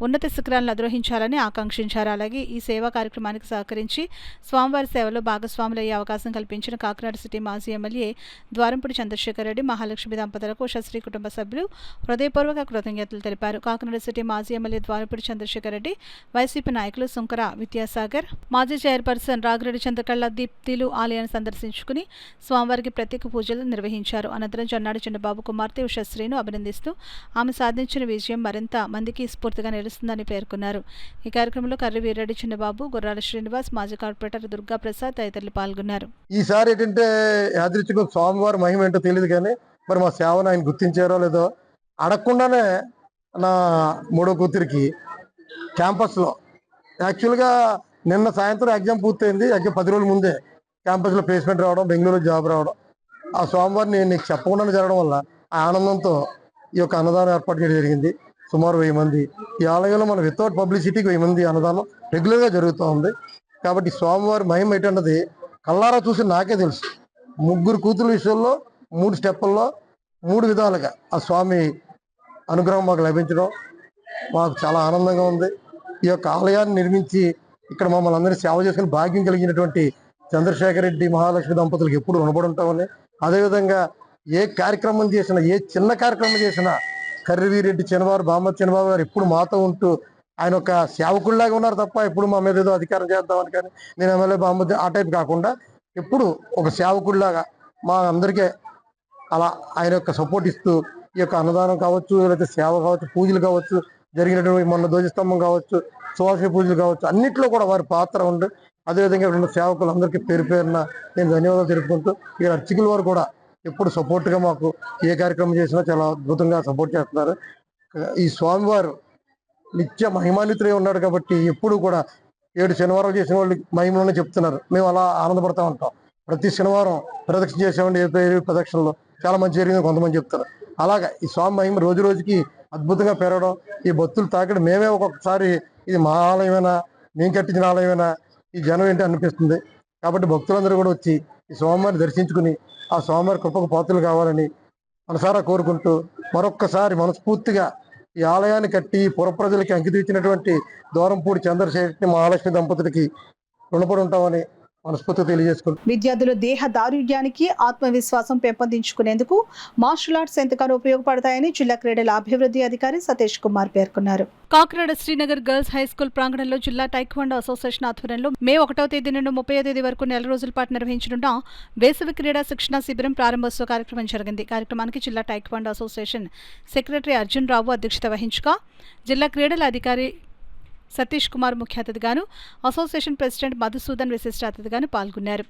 ఉన్నత శిఖరాలను అధిరోహించాలని ఆకాంక్షించారు. అలాగే ఈ సేవా కార్యక్రమానికి సహకరించి స్వామివారి సేవలో భాగస్వాములయ్యే అవకాశం కల్పించిన కాకినాడ సిటీ మాజీ ఎమ్మెల్యే ద్వారంపూడి చంద్రశేఖర్ రెడ్డి, మహాలక్ష్మి దంపతులకు ఉషశ్రీ కుటుంబ సభ్యులు హృదయపూర్వక కృతజ్ఞతలు తెలిపారు. కాకినాడ సిటీ మాజీ ఎమ్మెల్యే ద్వారంపూడి చంద్రశేఖర్ రెడ్డి, వైసీపీ నాయకులు సుంకర విద్యాసాగర్, మాజీ చైర్పర్సన్ రాగిరెడ్డి చంద్రకళ దీప్తిలు ఆలయాన్ని సందర్శించుకుని స్వామివారికి ప్రత్యేక పూజలు నిర్వహించారు. అనంతరం జొన్నాడు చిన్నబాబు కుమార్తె ఉషశ్రీను అభినందిస్తూ ఆమె సాధించిన విజయం మరింత మందికి స్ఫూర్తిగా నిలుస్తుందని పేర్కొన్నారు. ఈ కార్యక్రమంలో కర్రి వీర్రెడ్డి చిన్నబాబు, గుర్రాల శ్రీనివాస్, మాజీ కార్పొరేటర్ దుర్గా ప్రసాద్ తదితరులు పాల్గొన్నారు. ఈసారి ఏంటంటే యాదృచ్ఛిక స్వామివారి మహిమ ఏంటో తెలియదు కానీ మరి మా సేవను ఆయన గుర్తించారో లేదో అడగకుండానే నా మూడో కూతురికి క్యాంపస్లో యాక్చువల్గా నిన్న సాయంత్రం ఎగ్జామ్ పూర్తయింది. ఎగ్జామ్ 10 రోజుల ముందే క్యాంపస్లో ప్లేస్మెంట్ రావడం, బెంగళూరులో జాబ్ రావడం, ఆ స్వామివారిని నీకు చెప్పకుండా జరగడం వల్ల ఆ ఆనందంతో ఈ యొక్క అన్నదానం ఏర్పాటు చేయడం జరిగింది. సుమారు 1000 మంది ఈ ఆలయంలో మన వితౌట్ పబ్లిసిటీకి 1000 మంది అన్నదానం రెగ్యులర్గా జరుగుతూ ఉంది. కాబట్టి స్వామివారి మహిమ ఏంటన్నది కల్లారా చూసి నాకే తెలుసు. 3 కూతురు విషయంలో 3 స్టెప్పుల్లో 3 విధాలుగా ఆ స్వామి అనుగ్రహం మాకు లభించడం మాకు చాలా ఆనందంగా ఉంది. ఈ యొక్క ఆలయాన్ని నిర్మించి ఇక్కడ మమ్మల్ని అందరినీ సేవ చేసుకుని భాగ్యం కలిగినటువంటి చంద్రశేఖర్ రెడ్డి, మహాలక్ష్మి దంపతులకు ఎప్పుడు రుణపడి ఉంటామని, అదేవిధంగా ఏ కార్యక్రమం చేసినా, ఏ చిన్న కార్యక్రమం చేసినా కర్రి వీరెడ్డి చిన్నబాబు, బామ్మతి చిన్నబాబు గారు ఎప్పుడు మాతో ఉంటూ ఆయన ఒక సేవకుల్లాగా ఉన్నారు తప్ప ఎప్పుడు మా మీద ఏదో అధికారం చేద్దామని కానీ నేను ఎమ్మెల్యే బాంబు ఆ టైప్ కాకుండా ఎప్పుడు ఒక సేవకుల్లాగా మా అందరికీ అలా ఆయన యొక్క సపోర్ట్ ఇస్తూ ఈ యొక్క అన్నదానం కావచ్చు, లేకపోతే సేవ కావచ్చు, పూజలు కావచ్చు, జరిగినటువంటి మొన్న ధ్వజస్తంభం కావచ్చు, సువాస పూజలు కావచ్చు, అన్నింటిలో కూడా వారి పాత్ర ఉంది. అదేవిధంగా రెండు సేవకులు అందరికీ పేరు పేరున నేను ధన్యవాదాలు తెలుపుకుంటూ ఈ అర్చకుల వారు కూడా ఎప్పుడు సపోర్ట్గా మాకు ఏ కార్యక్రమం చేసినా చాలా అద్భుతంగా సపోర్ట్ చేస్తున్నారు. ఈ స్వామివారు నిత్య మహిమాన్వితులై ఉన్నాడు కాబట్టి ఎప్పుడు కూడా 7 శనివారాలు చేసిన వాళ్ళు మహిమలోనే చెప్తున్నారు. మేము అలా ఆనందపడతా ఉంటాం. ప్రతి శనివారం ప్రదక్షిణ చేసామండి, ఏ ప్రదక్షిణలో చాలా మంచి జరిగింది కొంతమంది చెప్తారు. అలాగా ఈ స్వామి మహిమ రోజు రోజుకి అద్భుతంగా పెరగడం, ఈ భక్తులు తాకడం మేమే ఒక్కొక్కసారి ఇది మా ఆలయమేనా, మేము కట్టించిన ఆలయమేనా, ఈ జనం ఏంటి అనిపిస్తుంది. కాబట్టి భక్తులందరూ కూడా వచ్చి ఈ స్వామివారిని దర్శించుకుని ఆ స్వామివారి కృపకు పాత్రలు కావాలని మనసారా కోరుకుంటూ మరొక్కసారి మనస్ఫూర్తిగా ఈ ఆలయాన్ని కట్టి పుర ప్రజలకి అంకితం ఇచ్చినటువంటి దూరంపూడి చంద్రశేఖర్ మహాలక్ష్మి దంపతులకి రుణపడి ఉంటామని మనస్ఫూర్తిగా తెలియజేసుకుంటాం. విద్యార్థులు దేహ దారుఢ్యానికి ఆత్మవిశ్వాసం పెంపొందించుకునేందుకు మార్షల్ ఆర్ట్స్ ఎంతగానో ఉపయోగపడతాయని జిల్లా క్రీడల అభివృద్ధి అధికారి సతీష్ కుమార్ పేర్కొన్నారు. Kakinada Srinagar girls high school ప్రాంగణంలో జిల్లా టైక్వాండో అసోసియేషన్ ఆధ్వర్యంలో మే 1వ తేదీ నుండి 30వ తేదీ వరకు నెల రోజుల పాటు నిర్వహించనున్న వేసవి క్రీడా శిక్షణ శిబిరం ప్రారంభోత్సవ కార్యక్రమం జరిగింది. కార్యక్రమానికి జిల్లా టైక్వాండో అసోసియేషన్ సెక్రటరీ అర్జున్ రావు అధ్యక్షత వహించగా జిల్లా క్రీడల అధికారి సతీష్ కుమార్ ముఖ్య అతిథిగాను, అసోసియేషన్ ప్రెసిడెంట్ మధుసూదన్ విశిష్ట అతిథిగాను పాల్గొన్నారు.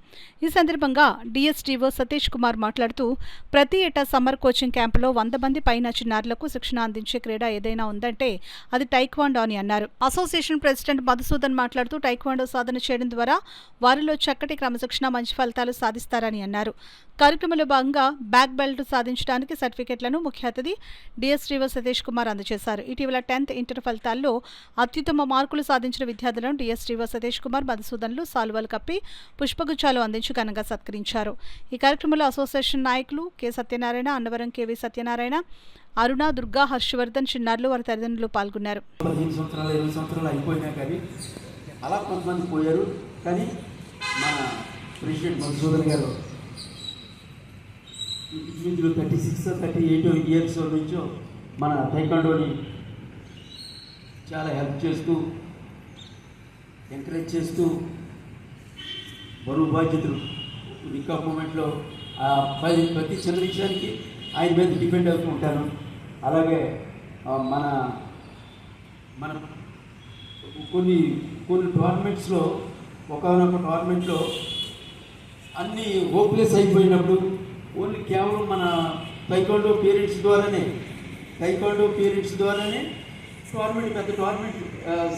ఈ సందర్భంగా డిఎస్టీఓ సతీష్ కుమార్ మాట్లాడుతూ ప్రతి ఏటా సమ్మర్ కోచింగ్ క్యాంపులో 100 మంది పైన చిన్నారులకు శిక్షణ అందించే క్రీడ ఏదైనా ఉందంటే అది టైక్వాండో అని అన్నారు. అసోసియేషన్ ప్రెసిడెంట్ మధుసూదన్ మాట్లాడుతూ టైక్వాండో సాధన చేయడం ద్వారా వారిలో చక్కటి క్రమశిక్షణ, మంచి ఫలితాలు సాధిస్తారని అన్నారు. కార్యక్రమంలో భాగంగా బ్యాక్ బెల్ట్ సాధించడానికి సర్టిఫికెట్లను ముఖ్య అతిథి డిఎస్టీఓ సతీష్ కుమార్ అందజేశారు. ఇటీవల 10th ఇంటర్ ఫలితాల్లో అత్యుత్తమ మార్కులు సాధించిన విద్యార్థులను డిఎస్టీఓ సతీష్ కుమార్, మధుసూదన్లు సాల్వాలు కప్పి పుష్పగుచ్చాలు అందించి ఘనంగా సత్కరించారు. ఈ కార్యక్రమంలో అసోసియేషన్ నాయకులు కె సత్యనారాయణ, అన్నవరం కెవి సత్యనారాయణ, అరుణ, దుర్గా, హర్షవర్ధన్, చిన్నారులు, వారి తల్లిదండ్రులు పాల్గొన్నారు. 15 సంవత్సరాలు 20 సంవత్సరాలు అయిపోయినా కానీ అలా కొంతమంది పోయారు. కానీ మన ప్రెసిడెంట్ మధుసూదన్ గారు ఇంచుమించులు 36-38 ఇయర్స్ నుంచో మన టైక్వాండోని చాలా హెల్ప్ చేస్తూ, ఎంకరేజ్ చేస్తూ, బరువు బాధ్యతలు విక్ ఆఫ్ మూమెంట్లో ప్రతి చిన్న విషయానికి ఆయన మీద డిపెండ్ అవుతూ ఉంటాను. అలాగే మన మన కొన్ని టోర్నమెంట్స్లో ఒకనొక టోర్నమెంట్లో అన్నీ హోప్లెస్ అయిపోయినప్పుడు ఓన్లీ కేవలం మన టైక్వాండో పేరెంట్స్ ద్వారానే టోర్నమెంట్ పెద్ద టోర్నమెంట్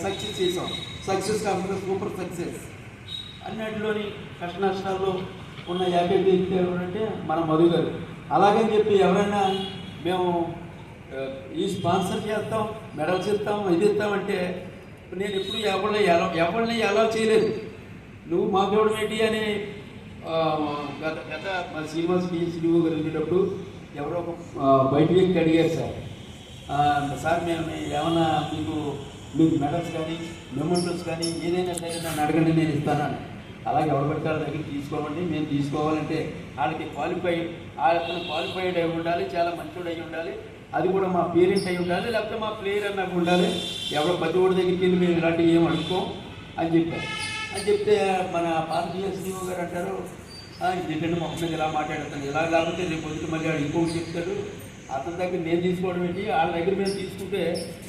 సక్సెస్ చేసాం. సక్సెస్ కాకుండా సూపర్ సక్సెస్. అన్నింటిలోని కష్ట నష్టాల్లో ఉన్న ఏకైక వ్యక్తి ఎవరంటే మన మధు గారు. అలాగని చెప్పి ఎవరైనా మేము ఈ స్పాన్సర్ చేస్తాం, మెడల్స్ ఇస్తాం, ఇది ఇస్తామంటే నేను ఎప్పుడు ఎవరిని ఎలా చేయలేదు. నువ్వు మా దేవుడు ఏంటి అని గత మన శ్రీనివాస్ పిహెచ్డిఓ గారు వెళ్ళేటప్పుడు ఎవరో ఒక బయట వ్యక్తి అడిగారు, సార్ మేము ఏమన్నా మీకు మెడల్స్ కానీ మెమోంటోస్ కానీ ఏదైనా సరే నన్ను అడగండి, నేను ఇస్తానని. అలాగే ఎవరు పెట్టాల దగ్గర తీసుకోమండి. మేము తీసుకోవాలంటే వాళ్ళకి క్వాలిఫైడ్ అయి ఉండాలి, చాలా మంచోడు అయి ఉండాలి, అది కూడా మా పేరెంట్ అయి ఉండాలి, లేకపోతే మా ప్లేయర్ అన్నట్టు ఉండాలి. ఎవరో ప్రతి ఒడి దగ్గరికి వెళ్ళి మేము ఇలాంటివి ఏం అనుకోం అని చెప్పారు. అని చెప్తే మన పాత డిఎస్డిఓ గారు అంటారు, ఏంటంటే మొక్క మీద ఇలా మాట్లాడతాను, ఇలా లేకపోతే రేపు పొద్దుట మళ్ళీ వాడు ఇంకొకటి చెప్తాడు, అతని దగ్గర నేను తీసుకోవడం ఏంటి, వాళ్ళ దగ్గర మేము తీసుకుంటే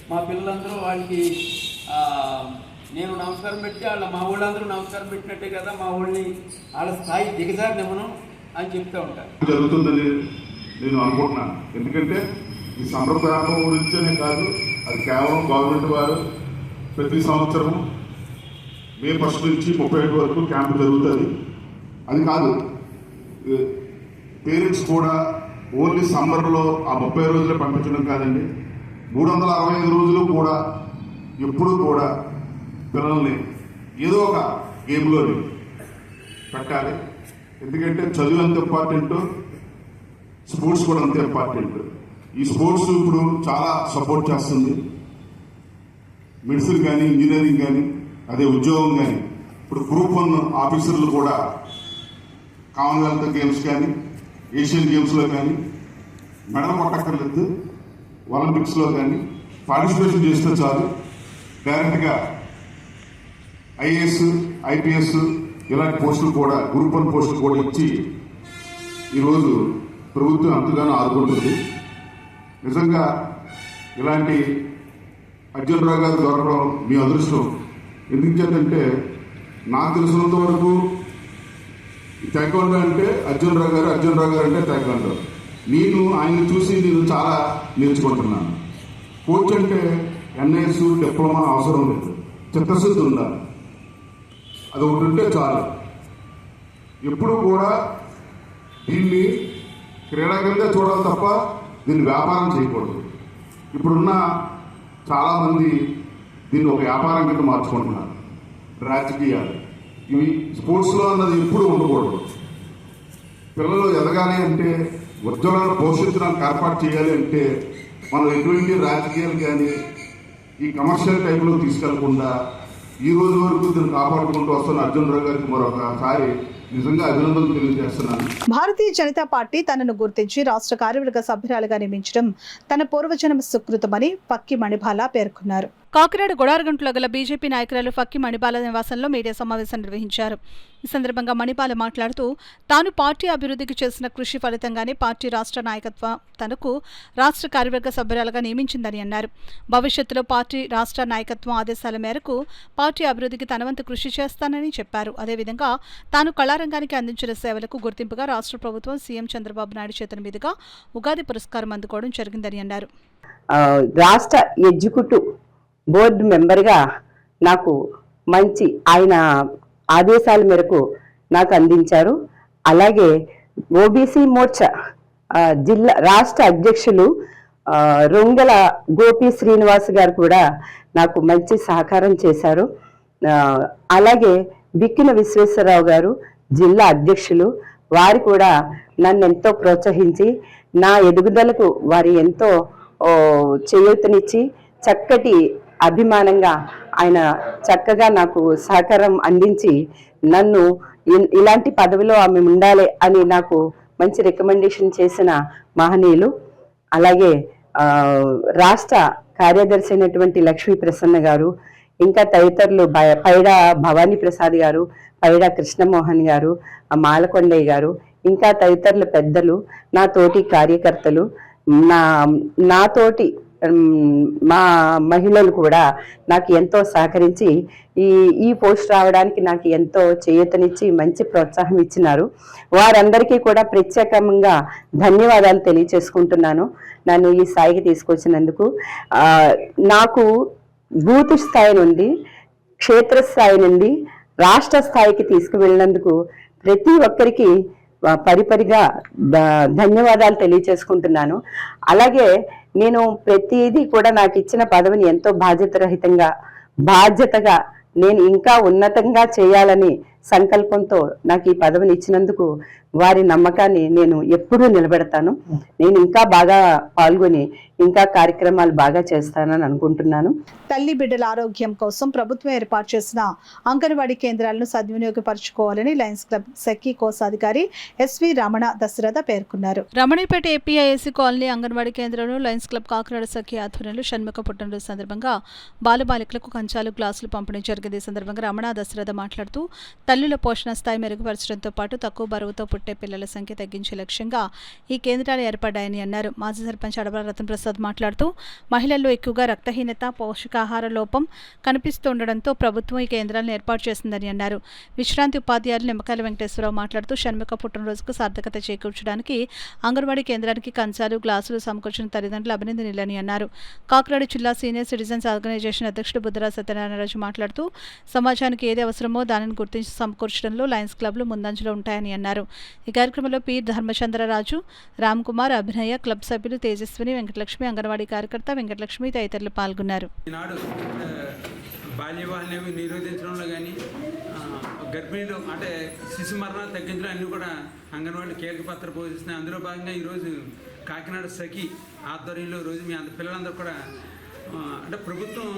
మా పిల్లలందరూ వాళ్ళకి నేను నమస్కారం పెట్టి మా వాళ్ళందరూ నమస్కారం పెట్టినట్టే కదా, మా వాళ్ళని వాళ్ళ స్థాయి దిగజారినివ్వను అని చెప్తూ ఉంటారు. జరుగుతుందని నేను అనుకుంటున్నాను. ఎందుకంటే ఈ సంప్రదాయం గురించనే కాదు, అది కేవలం గవర్నమెంట్ వారు ప్రతి సంవత్సరం మే 1 నుంచి 31 వరకు క్యాంపు జరుగుతుంది. అది కాదు, పేరెంట్స్ కూడా ఓన్లీ సమ్మర్లో ఆ 30 రోజులు పంపించడం కాదండి, 365 రోజులు కూడా ఎప్పుడు కూడా పిల్లల్ని ఏదో ఒక గేమ్లోని పెట్టాలి. ఎందుకంటే చదువు ఎంత ఇంపార్టెంట్, స్పోర్ట్స్ కూడా అంత ఇంపార్టెంట్. ఈ స్పోర్ట్స్ ఇప్పుడు చాలా సపోర్ట్ చేస్తుంది. మెడిసిన్ కానీ, ఇంజనీరింగ్ కానీ, అదే ఉద్యోగం కానీ. ఇప్పుడు గ్రూప్ 1 ఆఫీసర్లు కూడా కామన్వెల్త్ గేమ్స్ కానీ, ఏషియన్ గేమ్స్లో కానీ మెడల్ కొట్టక్కర్లేదు, ఒలింపిక్స్లో కానీ పార్టిసిపేషన్ చేస్తే చాలు, డైరెక్ట్గా ఐఏఎస్, ఐపీఎస్ ఇలాంటి పోస్టులు కూడా, గ్రూప్ 1 పోస్టులు కూడా ఇచ్చి ఈరోజు ప్రభుత్వం ఎంతగానో ఆదుకుంటుంది. నిజంగా ఇలాంటి అర్జున్ రావు గారు దొరకడం మీ అదృష్టం. ఎందుకు చేద్దంటే నాకు తెలిసినంత వరకు టైక్వాండో అంటే అర్జున్ రావు గారు అంటే టైక్వాండో. నేను ఆయన చూసి చాలా నేర్చుకుంటున్నాను. కోచ్ అంటే ఎన్ఐఎస్, డిప్లొమా అవసరం లేదు, చిత్తశుద్ధి ఉండాలి. అది ఒకటి ఉంటే చాలు. ఎప్పుడు కూడా దీన్ని క్రీడా కింద చూడాలి తప్ప దీన్ని వ్యాపారం చేయకూడదు. ఇప్పుడున్న చాలామంది దీన్ని ఒక వ్యాపారం కింద మార్చుకుంటున్నారు. రాజకీయాలు ఇవి స్పోర్ట్స్లో అన్నది ఎప్పుడు ఉండకూడదు. పిల్లలు ఎదగాలి అంటే, ఉజ్వలమైన భవిష్యత్తును ఏర్పాటు చేయాలి అంటే మనం ఎటువంటి రాజకీయాలు కానీ ఈ కమర్షియల్ టైప్లో తీసుకెళ్లకుండా ఈ రోజు వరకు దీన్ని కాపాడుకుంటూ వస్తున్న అర్జున్ రావు గారికి మరొకసారి నిజంగా అభినందనలు తెలియజేస్తున్నాను. భారతీయ జనతా పార్టీ తనను గుర్తించి రాష్ట్ర కార్యవర్గ సభ్యురాలుగా నియమించడం తన పూర్వజన్మ సుకృతమని పక్కి మణిబాల పేర్కొన్నారు. కాకినాడ గొడారగంటలో గల బీజేపీ నాయకురాలు ఫక్కి మణిబాల నివాసంలో మీడియా సమావేశం నిర్వహించారు. ఈ సందర్భంగా మణిబాల మాట్లాడుతూ తాను పార్టీ అభివృద్ధికి చేసిన కృషి ఫలితంగానే పార్టీ రాష్ట్ర నాయకత్వం తనకు రాష్ట్ర కార్యవర్గ సభ్యురాలుగా నియమించిందని అన్నారు. భవిష్యత్తులో పార్టీ రాష్ట్ర నాయకత్వం ఆదేశాల మేరకు పార్టీ అభివృద్ధికి తన వంతు కృషి చేస్తానని చెప్పారు. అదేవిధంగా తాను కళారంగానికి అందించిన సేవలకు గుర్తింపుగా రాష్ట్ర ప్రభుత్వం సీఎం చంద్రబాబు నాయుడు చేతుల మీదుగా ఉగాది పురస్కారం అందుకోవడం జరిగిందని అన్నారు. రాష్ట్ర ఎగ్జిక్యూటివ్ బోర్డు మెంబర్గా నాకు మంచి ఆయన ఆదేశాల మేరకు నాకు అందించారు. అలాగే ఓబీసీ మోర్చా జిల్లా రాష్ట్ర అధ్యక్షులు రొంగల గోపి శ్రీనివాస్ గారు కూడా నాకు మంచి సహకారం చేశారు. అలాగే బిక్కిన విశ్వేశ్వరరావు గారు జిల్లా అధ్యక్షులు, వారు కూడా నన్ను ఎంతో ప్రోత్సహించి నా ఎదుగుదలకు వారు ఎంతో చేయూతనిచ్చి చక్కటి అభిమానంగా ఆయన చక్కగా నాకు సహకారం అందించి నన్ను ఇలాంటి పదవిలో ఆమె ఉండాలి అని నాకు మంచి రికమెండేషన్ చేసిన మహనీయులు. అలాగే రాష్ట్ర కార్యదర్శి అయినటువంటి లక్ష్మీ ప్రసన్న గారు, ఇంకా తదితరులు పైడా భవానీ ప్రసాద్ గారు, పైడా కృష్ణమోహన్ గారు, మాలకొండయ్య గారు, ఇంకా తదితరుల పెద్దలు, నా తోటి కార్యకర్తలు, నాతోటి మా మహిళలు కూడా నాకు ఎంతో సహకరించి ఈ పోస్ట్ రావడానికి నాకు ఎంతో చేయూతనిచ్చి మంచి ప్రోత్సాహం ఇచ్చినారు. వారందరికీ కూడా ప్రత్యేకంగా ధన్యవాదాలు తెలియచేసుకుంటున్నాను నన్ను ఈ స్థాయికి తీసుకొచ్చినందుకు. నాకు బూత్ స్థాయి నుండి క్షేత్రస్థాయి నుండి రాష్ట్ర స్థాయికి తీసుకువెళ్ళినందుకు ప్రతి ఒక్కరికి పరిపరిగా ధన్యవాదాలు తెలియచేసుకుంటున్నాను. అలాగే నేను ప్రతిదీ కూడా నాకు ఇచ్చిన పదవిని ఎంతో బాధ్యతగా నేను ఇంకా ఉన్నతంగా చేయాలని సంకల్పంతో నాకు ఈ పదవిని ఇచ్చినందుకు వారి నమ్మకాన్ని నేను ఎప్పుడూ నిలబెడతాను. నేను ఇంకా బాగా పాల్గొని ఇంకా కార్యక్రమాలు బాగా చేస్తానని అనుకుంటున్నాను. తల్లి బిడ్డల ఆరోగ్యం కోసం ప్రభుత్వం ఏర్పాటు చేసిన అంగన్వాడీ కేంద్రాలను సద్వినియోగపరచుకోవాలని లయన్స్ క్లబ్ సెక్కీ కోశాధికారి ఎస్వి రమణ దశరథ పేర్కొన్నారు. రమణీపేట ఏపీఐఎస్సీ కాలనీ అంగన్వాడీ కేంద్రంలో లయన్స్ క్లబ్ కాకినాడ సఖీ ఆధ్వర్యంలో షణ్ముఖ పుట్టినరోజు సందర్భంగా బాలబాలికలకు కంచాలు, గ్లాసులు పంపిణీ జరిగింది. ఈ సందర్భంగా రమణ దశరథ మాట్లాడుతూ తల్లుల పోషణ స్థాయి మెరుగుపరచడంతో పాటు తక్కువ బరువుతో పుట్టే పిల్లల సంఖ్య తగ్గించే లక్ష్యంగా ఈ కేంద్రాలు ఏర్పడ్డాయని అన్నారు. మాజీ సర్పంచ్ అడవల రతన్ ప్రసాద్ మాట్లాడుతూ మహిళల్లో ఎక్కువగా రక్తహీనత, పోషకాహార లోపం కనిపిస్తుండటంతో ప్రభుత్వం ఈ కేంద్రాలను ఏర్పాటు చేసిందని అన్నారు. విశ్రాంతి ఉపాధ్యాయులు నిమ్మకాయల వెంకటేశ్వరరావు మాట్లాడుతూ షణ్ముఖ పుట్టినరోజుకు సార్థకత చేకూర్చడానికి అంగన్వాడీ కేంద్రానికి కంచాలు, గ్లాసులు సమకూర్చిన తల్లిదండ్రులు అభినందనీయులని అన్నారు. కాకినాడ జిల్లా సీనియర్ సిటిజన్స్ ఆర్గనైజేషన్ అధ్యక్షుడు బుద్ధరా సత్యనారాయణరాజు మాట్లాడుతూ సమాజానికి ఏది అవసరమో దానిని గుర్తించి సమకూర్చడంలో లయన్స్ క్లబ్లు ముందంజలో ఉంటాయని అన్నారు. ఈ కార్యక్రమంలో పి ధర్మచంద్రరాజు, రామ్ కుమార్, అభినయ, క్లబ్ సభ్యులు తేజస్విని, వెంకటలక్ష్మి, అంగన్వాడీ కార్యకర్త వెంకటలక్ష్మి తదితరులు పాల్గొన్నారు. ఈనాడు బాల్య వివాహాన్ని నిరోధించడంలో కానీ గర్భిణీలు అంటే శిశు మరణాలు తగ్గించడం అన్నీ కూడా అంగన్వాడీ కీలక పాత్ర పోషిస్తున్నాయి. అందులో భాగంగా ఈరోజు కాకినాడ సఖీ ఆధ్వర్యంలో రోజు మీ పిల్లలందరూ కూడా అంటే ప్రభుత్వం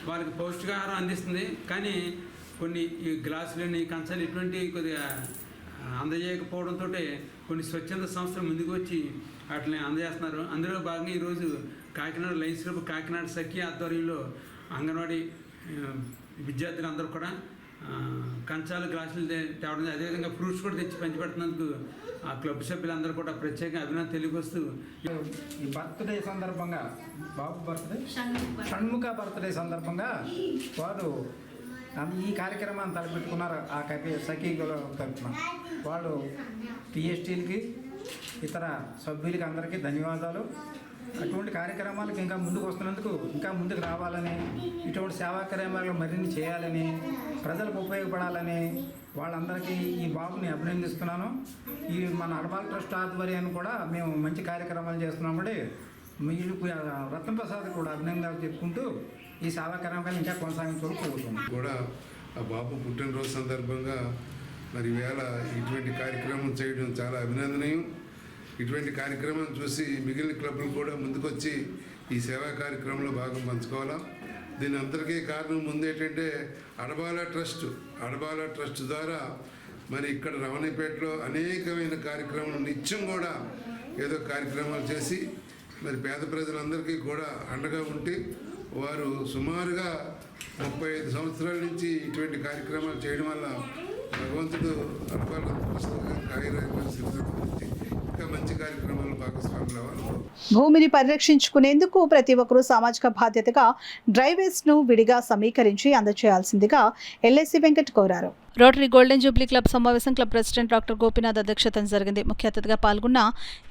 వారికి పౌష్టికాహారం అందిస్తుంది, కానీ కొన్ని ఈ గ్లాసులని, కంచాలు ఇటువంటి కొద్దిగా అందజేయకపోవడంతో కొన్ని స్వచ్ఛంద సంస్థలు ముందుకు వచ్చి వాటిని అందజేస్తున్నారు. అందులో భాగంగా ఈరోజు కాకినాడ లయన్స్ క్లబ్ కాకినాడ సఖీ ఆధ్వర్యంలో అంగన్వాడీ విద్యార్థులందరూ కూడా కంచాలు గ్లాసులు తేవడం, అదేవిధంగా ఫ్రూట్స్ కూడా తెచ్చి పంచిపెడుతున్నందుకు ఆ క్లబ్ సభ్యులందరూ కూడా ప్రత్యేకంగా అభినందన తెలియవస్తూ, ఈ బర్త్డే సందర్భంగా బాబు బర్త్డే షణ్ముఖ బర్త్డే సందర్భంగా వారు ఈ కార్యక్రమాన్ని తలపెట్టుకున్నారు. ఆ సఖీల తరఫున వాళ్ళు టీఎస్టీలకి ఇతర సభ్యులకి అందరికీ ధన్యవాదాలు. అటువంటి కార్యక్రమాలకు ఇంకా ముందుకు వస్తున్నందుకు ఇంకా ముందుకు రావాలని, ఇటువంటి సేవా కార్యక్రమాలు మరిన్ని చేయాలని, ప్రజలకు ఉపయోగపడాలని వాళ్ళందరికీ ఈ బాబుని అభినందిస్తున్నాను. ఈ మన అడబాల ట్రస్ట్ ఆధ్వర్యాన్ని కూడా మేము మంచి కార్యక్రమాలు చేస్తున్నామండి. మీరు రత్నప్రసాద్ కూడా అభినందనలు చెప్పుకుంటూ ఈ సేవా కార్యక్రమాలు ఇంకా కొనసాగించుకోవడం కూడా ఆ బాబు పుట్టినరోజు సందర్భంగా మరి వేళ ఇటువంటి కార్యక్రమం చేయడం చాలా అభినందనీయం. ఇటువంటి కార్యక్రమం చూసి మిగిలిన క్లబ్లు కూడా ముందుకొచ్చి ఈ సేవా కార్యక్రమంలో భాగం పంచుకోవాలా. దీని అందరికీ కారణం ముందేంటంటే అడబాల ట్రస్ట్ ద్వారా మరి ఇక్కడ రమణీపేటలో అనేకమైన కార్యక్రమాలు నిత్యం కూడా ఏదో కార్యక్రమాలు చేసి మరి పేద ప్రజలందరికీ కూడా అండగా ఉండి వారు సుమారుగా 35 సంవత్సరాల నుంచి ఇటువంటి కార్యక్రమాలు చేయడం వల్ల భగవంతుడు అడబాల ఇంకా మంచి కార్యక్రమాలు భాగస్వాములు అవ్వాలి. భూమిని పరిరక్షించుకునేందుకు ప్రతి ఒక్కరూ సామాజిక బాధ్యతగా డ్రైవేస్ను విడిగా సమీకరించి అందజేయాల్సిందిగా ఎల్ఐసి వెంకట్ కోరారు. రోటరీ గోల్డెన్ జూబ్లీ క్లబ్ సమావేశం క్లబ్ ప్రెసిడెంట్ డాక్టర్ గోపీనాథ్ అధ్యక్షతన జరిగింది. ముఖ్య అతిథిగా పాల్గొన్న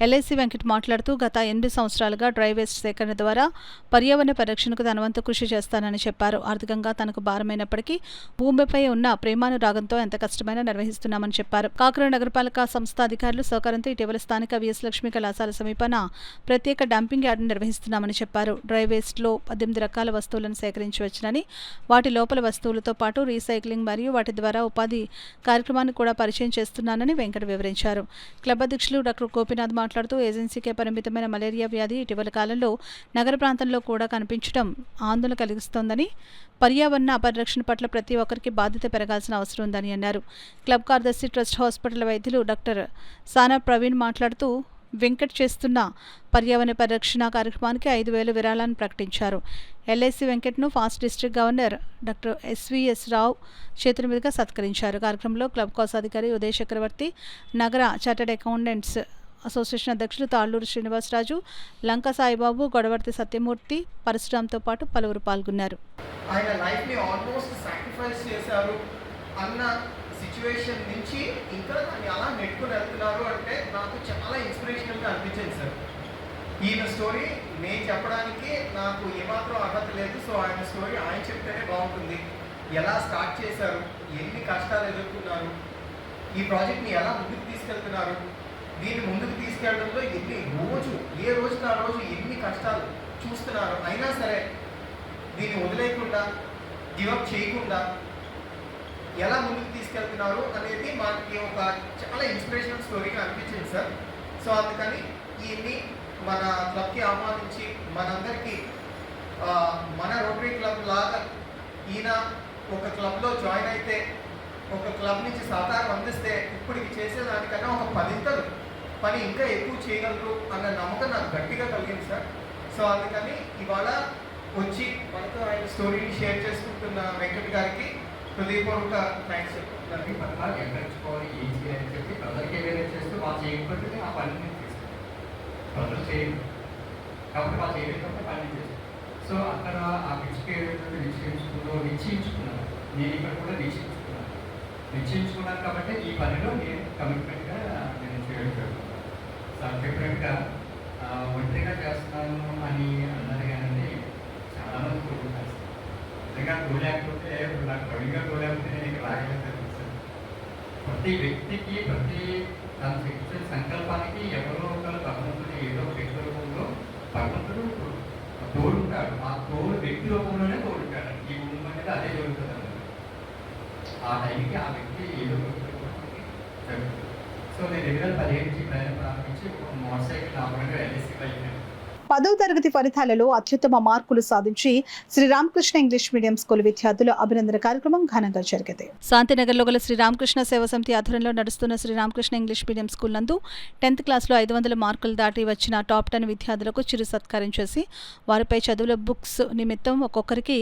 ఎల్ఐసి వెంకట్ మాట్లాడుతూ గత 8 సంవత్సరాలుగా డ్రై వేస్ట్ సేకరణ ద్వారా పర్యావరణ పరిరక్షణకు తన వంతు కృషి చేస్తానని చెప్పారు. ఆర్థికంగా తనకు భారమైనప్పటికీ భూమిపై ఉన్న ప్రేమానురాగంతో ఎంత కష్టమైనా నిర్వహిస్తున్నామని చెప్పారు. కాకినాడ నగరపాలక సంస్థ అధికారులు సహకారంతో ఇటీవల స్థానిక విఎస్ లక్ష్మీ కళాశాల సమీపాన ప్రత్యేక డంపింగ్ యార్డును నిర్వహిస్తున్నామని చెప్పారు. డ్రై వేస్ట్లో 18 రకాల వస్తువులను సేకరించవచ్చునని, వాటి లోపల వస్తువులతో పాటు రీసైక్లింగ్ మరియు వాటి ద్వారా ఉపాధి కార్యక్రమాన్ని కూడా పరిచయం చేస్తున్నానని వెంకట వివరించారు. క్లబ్ అధ్యక్షులు డాక్టర్ గోపీనాథ్ మాట్లాడుతూ ఏజెన్సీకే పరిమితమైన మలేరియా వ్యాధి ఇటీవల కాలంలో నగర ప్రాంతంలో కూడా కనిపించడం ఆందోళన కలిగిస్తోందని, పర్యావరణ పరిరక్షణ పట్ల ప్రతి ఒక్కరికి బాధ్యత పెరగాల్సిన అవసరం ఉందని అన్నారు. క్లబ్ కార్యదర్శి ట్రస్ట్ హాస్పిటల్ వైద్యులు డాక్టర్ సానా ప్రవీణ్ మాట్లాడుతూ వెంకట్ చేస్తున్న పర్యావరణ పరిరక్షణ కార్యక్రమానికి 5,000 విరాళాలను ప్రకటించారు. ఎల్ఐసి వెంకట్ను past district governor doctor SVS Rao చేతుల మీదుగా సత్కరించారు. కార్యక్రమంలో క్లబ్ కోశాధికారి ఉదయ్ చక్రవర్తి, నగర చార్టెడ్ అకౌంటెంట్స్ అసోసియేషన్ అధ్యక్షులు తాళ్ళూరు శ్రీనివాసరాజు, లంక సాయిబాబు, గొడవర్తి సత్యమూర్తి, పరశురామ్తో పాటు పలువురు పాల్గొన్నారు. ఆయన లైఫ్ని ఆల్మోస్ట్ సాక్రిఫైస్ చేశారు అన్న సిచ్యువేషన్ నుంచి ఇంకా దాన్ని అలా నెట్టుకుని వెళ్తున్నారు అంటే నాకు చాలా ఇన్స్పిరేషనల్గా అనిపించింది సార్. ఈయన స్టోరీ నేను చెప్పడానికి నాకు ఏమాత్రం అర్హత లేదు. సో ఆయన స్టోరీ ఆయన చెప్తేనే బాగుంటుంది. ఎలా స్టార్ట్ చేశారు, ఎన్ని కష్టాలు ఎదుర్కొన్నారు, ఈ ప్రాజెక్ట్ని ఎలా ముందుకు తీసుకెళ్తున్నారు, దీన్ని ముందుకు తీసుకెళ్లడంలో ఏ రోజుకి ఆ రోజు ఎన్ని కష్టాలు చూస్తున్నారు, అయినా సరే దీన్ని వదిలేయకుండా గివప్ చేయకుండా ఎలా ముందుకు తీసుకెళ్తున్నారు అనేది మనకి ఒక చాలా ఇన్స్పిరేషనల్ స్టోరీగా అనిపించింది సార్. సో అందుకని ఈయన్ని మన క్లబ్కి ఆహ్వానించి మనందరికీ మన రోటరీ క్లబ్ లాగా ఈయన ఒక క్లబ్లో జాయిన్ అయితే, ఒక క్లబ్ నుంచి సహకారం అందిస్తే ఇప్పటికి చేసేదానికన్నా ఒక 10 పని ఇంకా ఎక్కువ చేయగలరు అన్న నమ్మకం నాకు గట్టిగా కలిగింది సార్. సో అందుకని ఇవాళ వచ్చి మనతో ఆయన స్టోరీని షేర్ చేసుకుంటున్న వెంకట్ గారికి హృదయపూర్వక థ్యాంక్స్ చెప్తున్నాను. పథకాలు ఎంకరించుకోవాలి ఈజీ అని చెప్పి ప్రజలకి ఏదైనా చేస్తూ వాళ్ళు చేయకపోతే ఆ పనిని తీసుకుంటారు. ప్రజలు చేయరు కాబట్టి వాళ్ళు చేయలేకపోతే పని చేస్తారు. సో అక్కడ ఆ పిచ్చికి ఏదైతే నిశ్చయించుకున్నాను. నేను ఇక్కడ కూడా నిశ్చయించుకున్నాను కాబట్టి ఈ పనిలో నేను కమిట్మెంట్గా నేను చేయడం జరుగుతుంది. సార్ చెప్పినట్టుగా ఒంటరిగా చేస్తున్నాను అని అన్నది కానీ చాలామంది కోరుకుంటారు. నిజంగా కోలేకపోతే నాకు కవిగా కోలేకపోతే నేను ఇక్కడ రాగలేదు. ప్రతి వ్యక్తికి తన శక్తి సంకల్పానికి ఎవరో ఒకరు భగవంతుడు ఏదో వ్యక్తి రూపంలో భగవంతుడు తోడుంటాడు. ఆ తోడు వ్యక్తి రూపంలోనే తోడుంటాడు. ఈ భూమి అనేది అదే జరుగుతుంది అన్నమాట. ఆ టైంకి ఆ వ్యక్తి ఏదో జరుగుతుంది. సో నేను 2015 నుంచి ప్రయాణం ప్రారంభించి ఒక మోటార్ సైకిల్ నార్మల్గా ఎల్ఐసి బైక్ 10వ తరగతి ఫలితాలలో అత్యుత్తమ మార్కులు సాధించి శ్రీరామకృష్ణ ఇంగ్లీష్ మీడియం స్కూల్ విద్యార్థుల అభినందన కార్యక్రమం ఘనంగా జరిగింది. శాంతినగర్లో గల శ్రీరామకృష్ణ సేవా సమితి ఆధ్వర్యంలో నడుస్తున్న శ్రీరామకృష్ణ ఇంగ్లీష్ మీడియం స్కూల్ నందు 10th క్లాస్లో 500 మార్కులు దాటి వచ్చిన టాప్ 10 విద్యార్థులకు చిరు సత్కారం చేసి వారిపై చదువుల బుక్స్ నిమిత్తం ఒక్కొక్కరికి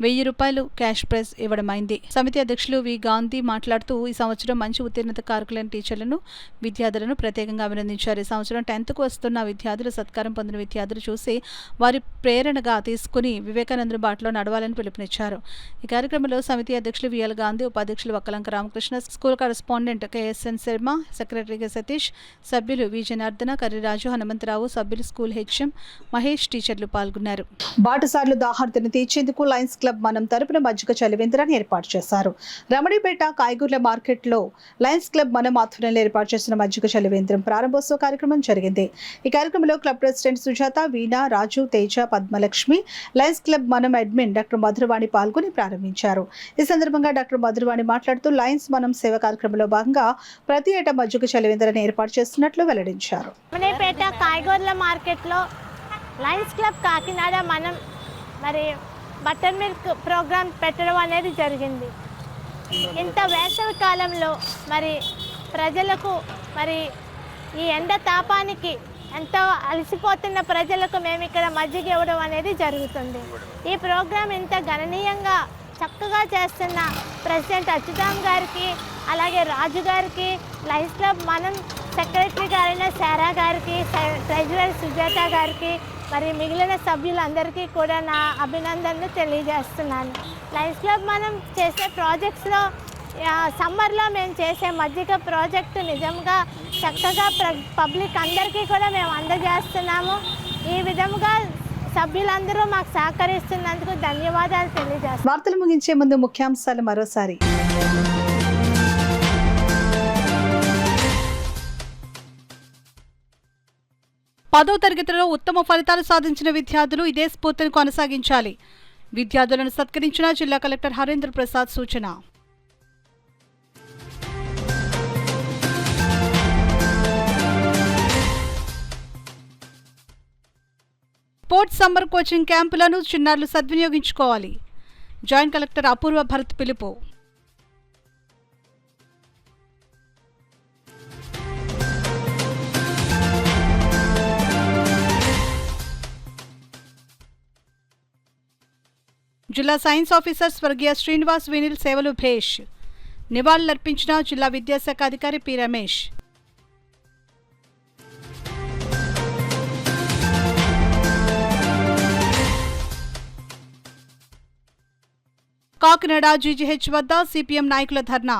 1000 రూపాయలు క్యాష్ ప్రైజ్ ఇవ్వడమైంది. సమితి అధ్యక్షులు వి గాంధీ మాట్లాడుతూ ఈ సంవత్సరం మంచి ఉత్తీర్ణత కారకులైన టీచర్లను విద్యార్థులను ప్రత్యేకంగా అభినందించారు. ఈ సంవత్సరం 10th వస్తున్న విద్యార్థులు సత్కారం పొందిన విద్యార్థులు చూసి వారి ప్రేరణగా తీసుకుని వివేకానంద బాటలో నడవాలని పిలుపునిచ్చారు. ఈ కార్యక్రమంలో సమితి అధ్యక్షులు విఎల్ గాంధీ, ఉపాధ్యక్షులు Vakkalanka Ramakrishna, school correspondent KSN Sharma, secretary Satish, సభ్యులు వి జనార్దన, కర్రిరాజు, హనుమంతరావు, సభ్యులు స్కూల్ హెచ్ఎం మహేష్, టీచర్లు పాల్గొన్నారు. బాటసార్లు దాహార్తిని తీర్చేందుకు లయన్స్ క్లబ్ మనం తరపున మజ్జిగ చలివేంద్రాన్ని ఏర్పాటు చేశారు. రమణిపేట కాయగూరల మార్కెట్లో లయన్స్ క్లబ్ మనం ఆధ్వర్యంలో ఏర్పాటు చేసిన మజ్జిగ చలివేంద్రం ప్రారంభోత్సవ కార్యక్రమం జరిగింది. ఈ కార్యక్రమంలో క్లబ్ ప్రెసిడెంట్ సుజాత, వీణా, రాజు, తేజ, పద్మలక్ష్మి, లయన్స్ క్లబ్ మనం అడ్మిన్ డాక్టర్ మధురవాణి పాల్గొని ప్రారంభించారు. ఈ సందర్భంగా డాక్టర్ మధురవాణి మాట్లాడుతూ లయన్స్ మనం సేవ కార్యక్రమంలో భాగంగా ప్రతి ఏటా మజ్జిగ చలివేంద్రాన్ని ఏర్పాటు చేస్తున్నట్లు వెల్లడించారు. రమణిపేట కాయగూరల మార్కెట్లో లయన్స్ క్లబ్ కాకినాడ మనం మరి బటర్ మిల్క్ ప్రోగ్రాం పెట్టడం అనేది జరిగింది. ఇంత వేసవి కాలంలో మరి ప్రజలకు మరి ఈ ఎండ తాపానికి ఎంతో అలసిపోతున్న ప్రజలకు మేము ఇక్కడ మజ్జిగ ఇవ్వడం అనేది జరుగుతుంది. ఈ ప్రోగ్రాం ఇంత గణనీయంగా చక్కగా చేస్తున్న ప్రెసిడెంట్ అచ్యుతాం గారికి, అలాగే రాజు గారికి, లయన్స్ క్లబ్ మనం సెక్రటరీ గారైన శారా గారికి, ట్రెజరర్ సుజాత గారికి, మరి మిగిలిన సభ్యులందరికీ కూడా నా అభినందనలు తెలియజేస్తున్నాను. లయన్స్ క్లబ్ మనం చేసే ప్రాజెక్ట్స్లో సమ్మర్లో మేము చేసే మజ్జిగ ప్రాజెక్టు నిజంగా చక్కగా పబ్లిక్ అందరికీ కూడా మేము అందజేస్తున్నాము. ఈ విధంగా సభ్యులందరూ మాకు సహకరిస్తున్నందుకు ధన్యవాదాలు తెలియజేస్తున్నాను. వార్తలు ముగించే ముందు ముఖ్యాంశాలు మరోసారి. పదో తరగతిలో ఉత్తమ ఫలితాలు సాధించిన విద్యార్థులు ఇదే స్ఫూర్తిని కొనసాగించాలి. విద్యార్థులను సత్కరించిన జిల్లా కలెక్టర్ హరేంద్ర ప్రసాద్ సూచన. స్పోర్ట్స్ సమ్మర్ కోచింగ్ క్యాంపులను చిన్నారులు సద్వినియోగించుకోవాలి. జాయింట్ కలెక్టర్ అపూర్వ భరత్ పిలుపు. జిల్లా సైన్స్ ఆఫీసర్ స్వర్గీయ శ్రీనివాస్ వినిల్ సేవలు భేష్. నివాళులర్పించిన జిల్లా విద్యాశాఖ అధికారి పి రమేష్. కాకినాడ జీజీహెచ్ వద్ద సిపిఎం నాయకుల ధర్నా.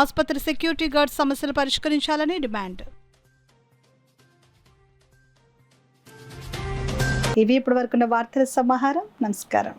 ఆసుపత్రి సెక్యూరిటీ గార్డ్ సమస్యలు పరిష్కరించాలని డిమాండ్. ఇవి ఇప్పటివరకున్న వార్తల సమాహారం. నమస్కారం.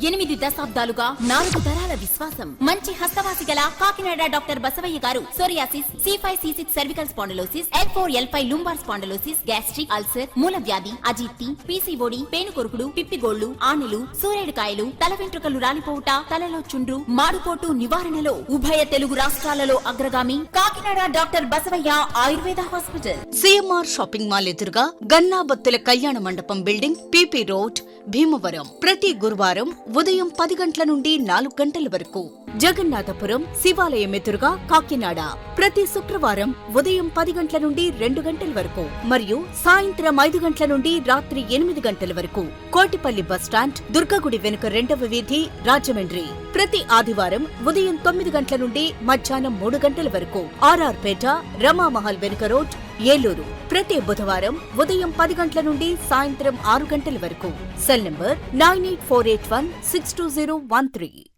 8 దశాబ్దాలుగా 4 తరాల విశ్వాసం. మంచి హస్తవాసి గల కాకినాడ డాక్టర్ బసవయ్య గారు psoriasis, C5, C6 cervical spondylosis, L4, L5 lumbar spondylosis, gastric ulcer, మూలవ్యాధి, అజీర్తి, పీసీఓడి, పేనుకొరుకుడు, పిప్పిగోళ్లు, ఆనెలు, సూరేడుకాయలు, తల వెంట్రుకలు రాలిపోవుట, తలలో చుండ్రు, మాడుకోటు నివారణలో ఉభయ తెలుగు రాష్ట్రాలలో అగ్రగామి Kakinada doctor Basavaiah Ayurveda hospital. CMR shopping mall ఎదురుగా గన్నాబత్తుల కళ్యాణ మండపం బిల్డింగ్, పీపీ రోడ్, భీమవరం. ప్రతి గురువారం ఉదయం 10 గంటల నుండి 4 గంటల వరకు. జగన్నాథపురం శివాలయం ఎదురుగా కాకినాడ. ప్రతి శుక్రవారం ఉదయం 10 గంటల నుండి 2 గంటల వరకు మరియు సాయంత్రం 5 గంటల నుండి రాత్రి 8 గంటల వరకు. కోటిపల్లి బస్టాండ్, దుర్గగుడి వెనుక 2వ వీధి, రాజమండ్రి. ప్రతి ఆదివారం ఉదయం 9 గంటల నుండి మధ్యాహ్నం 3 గంటల వరకు. ఆర్ఆర్ పేట, రమామహల్ వెనుక రోడ్, ఏలూరు. ప్రతి బుధవారం ఉదయం 10 గంటల నుండి సాయంత్రం 6 గంటల వరకు. Cell number 9848162013.